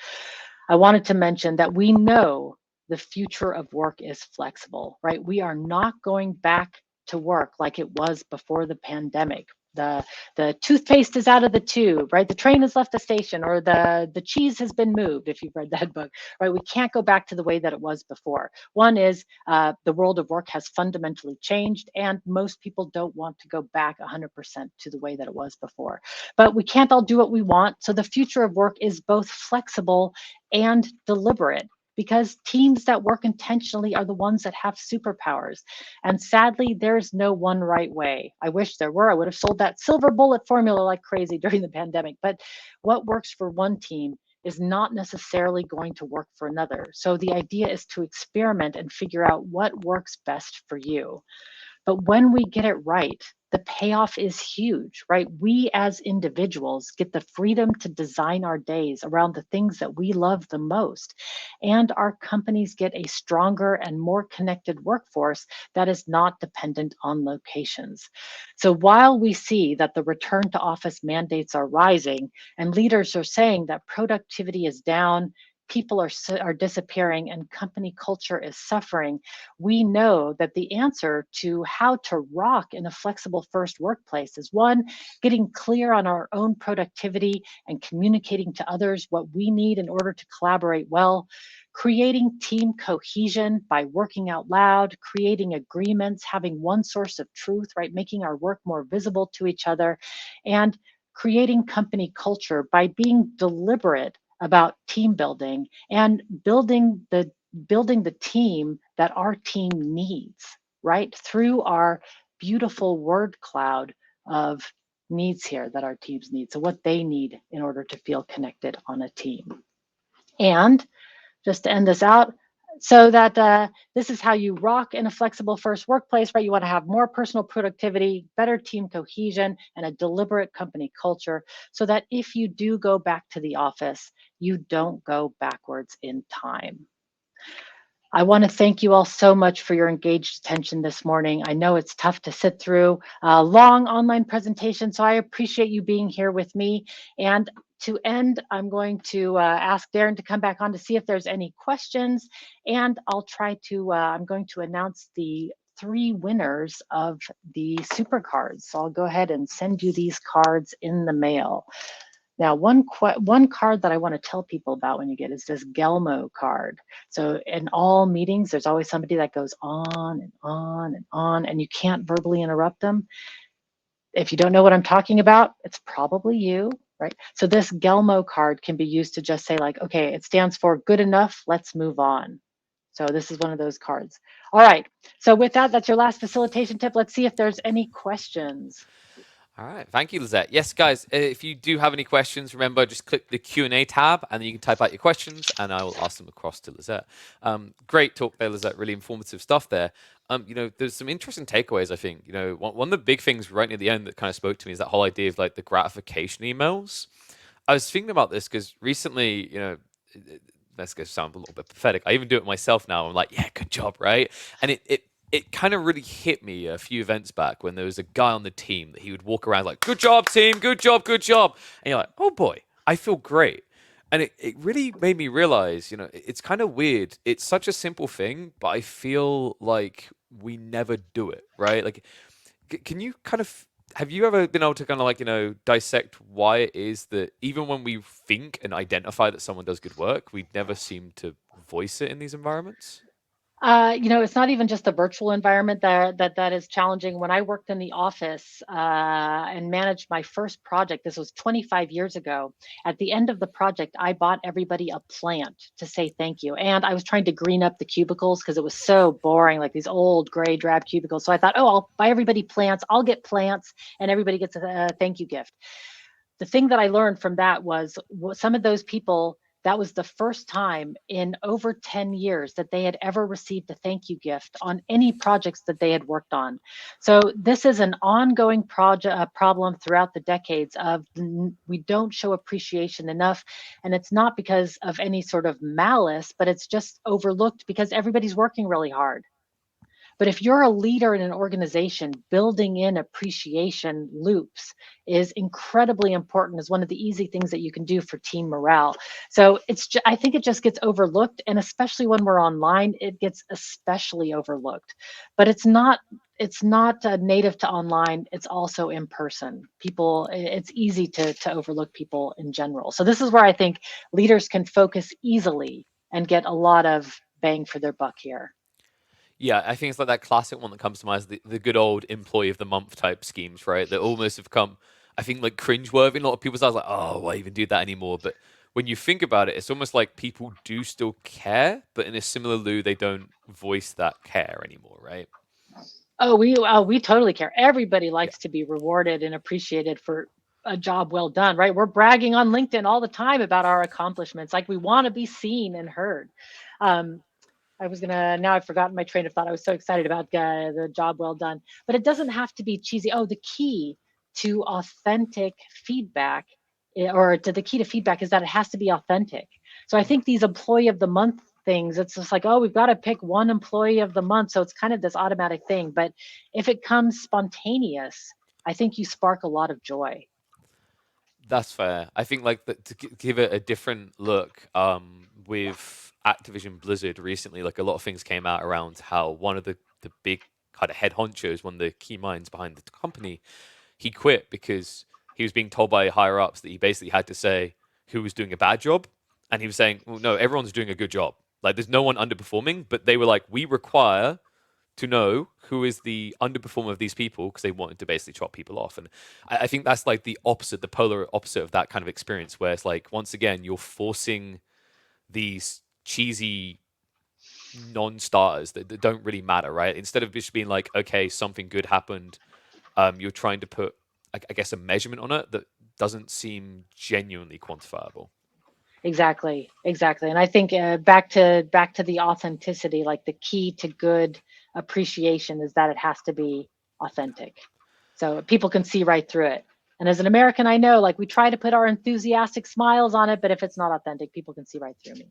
B: I wanted to mention that we know the future of work is flexible, right? We are not going back to work like it was before the pandemic. The toothpaste is out of the tube, right? The train has left the station, or the cheese has been moved, if you've read that book, right? We can't go back to the way that it was before. One is the world of work has fundamentally changed, and most people don't want to go back 100% to the way that it was before. But we can't all do what we want. So the future of work is both flexible and deliberate, because teams that work intentionally are the ones that have superpowers. And sadly, there's no one right way. I wish there were. I would have sold that silver bullet formula like crazy during the pandemic. But what works for one team is not necessarily going to work for another. So the idea is to experiment and figure out what works best for you. But when we get it right, the payoff is huge, right? We as individuals get the freedom to design our days around the things that we love the most. And our companies get a stronger and more connected workforce that is not dependent on locations. So while we see that the return to office mandates are rising and leaders are saying that productivity is down, people are disappearing, and company culture is suffering, we know that the answer to how to rock in a flexible first workplace is, one, getting clear on our own productivity and communicating to others what we need in order to collaborate well, creating team cohesion by working out loud, creating agreements, having one source of truth, right, making our work more visible to each other, and creating company culture by being deliberate about team building and building the team that our team needs, right? Through our beautiful word cloud of needs here that our teams need. So what they need in order to feel connected on a team. And just to end this out, so that this is how you rock in a flexible first workplace, right? You want to have more personal productivity, better team cohesion, and a deliberate company culture, so that if you do go back to the office, you don't go backwards in time. I want to thank you all so much for your engaged attention this morning. I know it's tough to sit through a long online presentation, so I appreciate you being here with me. And to end, I'm going to ask Darren to come back on to see if there's any questions, and I'm going to announce the 3 winners of the super cards. So I'll go ahead and send you these cards in the mail. Now, one card that I want to tell people about when you get is this Gelmo card. So in all meetings, there's always somebody that goes on and on and on, and you can't verbally interrupt them. If you don't know what I'm talking about, it's probably you, right? So this Gelmo card can be used to just say like, okay, it stands for good enough, let's move on. So this is one of those cards. All right, so with that, that's your last facilitation tip. Let's see if there's any questions.
A: All right, thank you, Lisette. Yes, guys, if you do have any questions, remember, just click the Q&A tab, and then you can type out your questions, and I will ask them across to Lisette. Great talk there, Lisette. Really informative stuff there. There's some interesting takeaways, I think. One of the big things right near the end that kind of spoke to me is that whole idea of like the gratification emails. I was thinking about this because recently, let's go sound a little bit pathetic. I even do it myself now. I'm like, yeah, good job, right? And it kind of really hit me a few events back when there was a guy on the team that he would walk around like, good job, team, good job, good job. And you're like, oh boy, I feel great. And it really made me realize, it's kind of weird. It's such a simple thing, but I feel like we never do it, right? Like, can you have you ever been able to kind of like, dissect why it is that even when we think and identify that someone does good work, we never seem to voice it in these environments?
B: It's not even just the virtual environment that is challenging. When I worked in the office and managed my first project, this was 25 years ago. At the end of the project, I bought everybody a plant to say thank you. And I was trying to green up the cubicles because it was so boring, like these old gray drab cubicles. So I thought, I'll buy everybody plants. I'll get plants, and everybody gets a thank you gift. The thing that I learned from that was some of those people that was the first time in over 10 years that they had ever received a thank you gift on any projects that they had worked on. So this is an ongoing problem throughout the decades of we don't show appreciation enough. And it's not because of any sort of malice, but it's just overlooked because everybody's working really hard. But if you're a leader in an organization, building in appreciation loops is incredibly important, is one of the easy things that you can do for team morale. So I think it just gets overlooked, and especially when we're online, it gets especially overlooked. But it's not native to online. It's also in person. It's easy to overlook people in general. So this is where I think leaders can focus easily and get a lot of bang for their buck here.
A: Yeah, I think it's like that classic one that comes to mind is the good old employee of the month type schemes, right? That almost have come, I think, like cringeworthy. A lot of people's eyes like, oh, why even do that anymore? But when you think about it, it's almost like people do still care, but in a similar lieu, they don't voice that care anymore, right?
B: Oh, we totally care. Everybody
A: Yeah.
B: likes to be rewarded and appreciated for a job well done, right? We're bragging on LinkedIn all the time about our accomplishments. Like, we want to be seen and heard. Now I've forgotten my train of thought. I was so excited about the job well done, but it doesn't have to be cheesy. Oh, the key to authentic feedback the key to feedback is that it has to be authentic. So I think these employee of the month things, it's just like, oh, we've got to pick one employee of the month. So it's kind of this automatic thing. But if it comes spontaneous, I think you spark a lot of joy.
A: That's fair. I think like to give it a different look, with Activision Blizzard recently, like a lot of things came out around how one of the big kind of head honchos, one of the key minds behind the company, he quit because he was being told by higher ups that he basically had to say who was doing a bad job, and he was saying, well, no, everyone's doing a good job. Like, there's no one underperforming, but they were like, we require to know who is the underperformer of these people, because they wanted to basically chop people off. And I think that's like the opposite, the polar opposite of that kind of experience, where it's like, once again, you're forcing these cheesy non-starters that don't really matter, right? Instead of just being like, okay, something good happened, you're trying to put, I guess, a measurement on it that doesn't seem genuinely quantifiable.
B: Exactly. And I think back to the authenticity, like the key to good appreciation is that it has to be authentic, so people can see right through it. And as an American, I know, like, we try to put our enthusiastic smiles on it, but if it's not authentic, people can see right through me.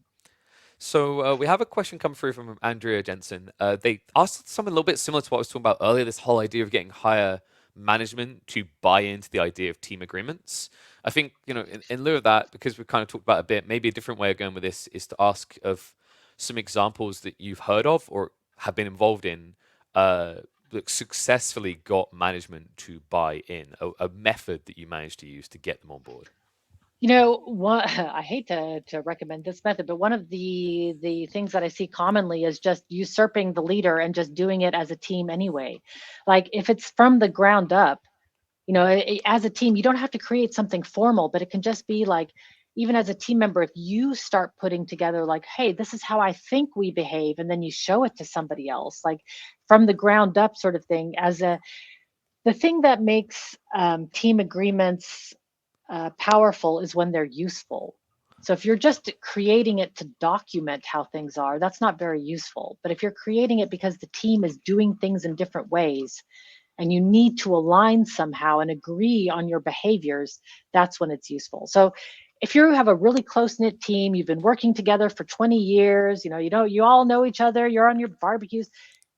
A: So we have a question come through from Andrea Jensen. They asked something a little bit similar to what I was talking about earlier, this whole idea of getting higher management to buy into the idea of team agreements. I think, in lieu of that, because we've kind of talked about it a bit, maybe a different way of going with this is to ask of some examples that you've heard of or have been involved in, that successfully got management to buy in, a method that you managed to use to get them on board.
B: I hate to recommend this method, but one of the things that I see commonly is just usurping the leader and just doing it as a team anyway. Like, if it's from the ground up, as a team, you don't have to create something formal, but it can just be like, even as a team member, if you start putting together like, hey, this is how I think we behave, and then you show it to somebody else, like from the ground up sort of thing. The thing that makes team agreements powerful is when they're useful. So if you're just creating it to document how things are, that's not very useful. But if you're creating it because the team is doing things in different ways and you need to align somehow and agree on your behaviors, that's when it's useful. So if you have a really close-knit team, you've been working together for 20 years, you all know each other, you're on your barbecues,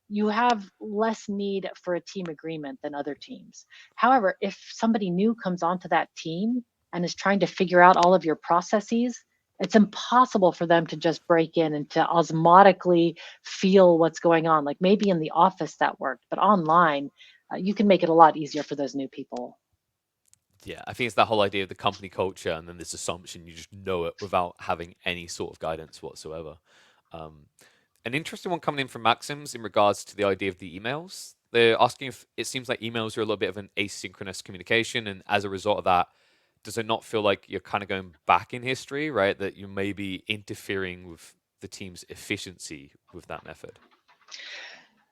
B: you have less need for a team agreement than other teams. However, if somebody new comes onto that team and is trying to figure out all of your processes, it's impossible for them to just break in and to osmotically feel what's going on. Like, maybe in the office that worked, but online, you can make it a lot easier for those new people.
A: Yeah, I think it's that whole idea of the company culture and then this assumption you just know it without having any sort of guidance whatsoever. An interesting one coming in from Maxims in regards to the idea of the emails. They're asking if it seems like emails are a little bit of an asynchronous communication, and as a result of that, does it not feel like you're kind of going back in history, right? That you may be interfering with the team's efficiency with that method?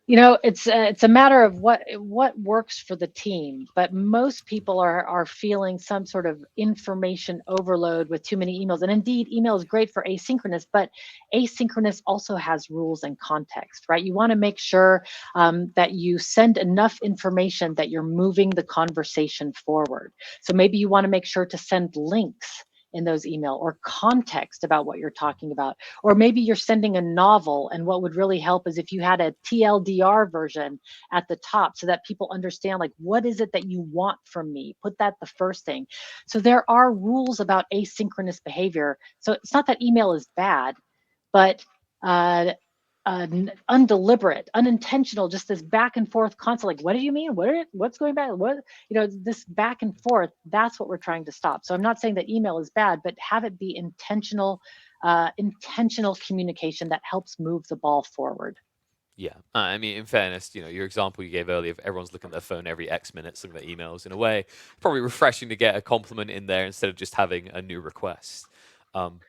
B: It's a matter of what works for the team, but most people are feeling some sort of information overload with too many emails. And indeed, email is great for asynchronous, but asynchronous also has rules and context, right? You want to make sure that you send enough information that you're moving the conversation forward. So maybe you want to make sure to send links in those email or context about what you're talking about. Or maybe you're sending a novel, and what would really help is if you had a TLDR version at the top so that people understand, like, what is it that you want from me? Put that the first thing. So there are rules about asynchronous behavior. So it's not that email is bad, but undeliberate, unintentional, just this back and forth constant, like, what do you mean? What's going back? This back and forth, that's what we're trying to stop. So I'm not saying that email is bad, but have it be intentional communication that helps move the ball forward.
A: Yeah, I mean, in fairness, your example you gave earlier of everyone's looking at their phone every X minutes, looking at their emails, in a way, probably refreshing to get a compliment in there instead of just having a new request.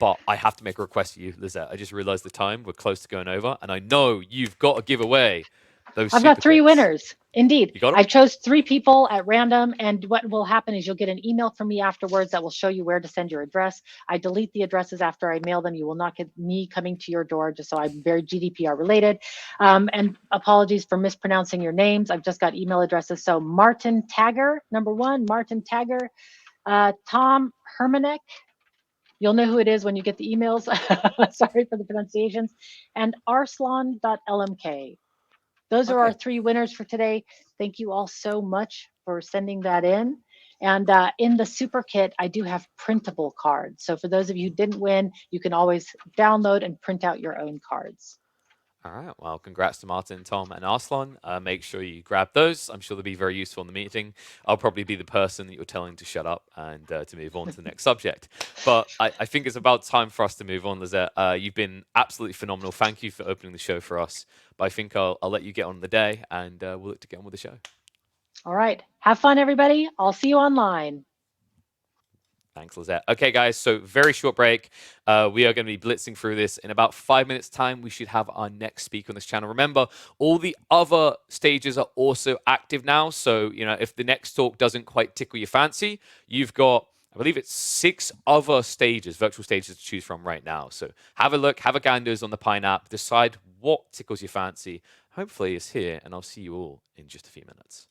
A: But I have to make a request to you, Lisette. I just realized the time. We're close to going over, and I know you've got to give away those
B: I've got
A: super
B: 3
A: kits.
B: winners. Indeed.
A: You got 'em?
B: I chose 3 people at random, and what will happen is you'll get an email from me afterwards that will show you where to send your address. I delete the addresses after I mail them. You will not get me coming to your door, just so I'm very GDPR related. And apologies for mispronouncing your names. I've just got email addresses. So Martin Tagger, number 1, Martin Tagger, Tom Hermanek. You'll know who it is when you get the emails. Sorry for the pronunciations. And arslan.lmk. Those are our 3 winners for today. Thank you all so much for sending that in. And in the super kit, I do have printable cards. So for those of you who didn't win, you can always download and print out your own cards.
A: All right. Well, congrats to Martin, Tom, and Arslan. Make sure you grab those. I'm sure they'll be very useful in the meeting. I'll probably be the person that you're telling to shut up and to move on to the next subject. But I think it's about time for us to move on, Lisette. You've been absolutely phenomenal. Thank you for opening the show for us. But I think I'll let you get on the day, and we'll look to get on with the show.
B: All right. Have fun, everybody. I'll see you online.
A: Thanks, Lisette. Okay, guys, so very short break. We are going to be blitzing through this. In about 5 minutes' time, we should have our next speaker on this channel. Remember, all the other stages are also active now. So, if the next talk doesn't quite tickle your fancy, you've got, I believe it's 6 other stages, virtual stages to choose from right now. So have a look, have a ganders on the Pine app, decide what tickles your fancy. Hopefully it's here, and I'll see you all in just a few minutes.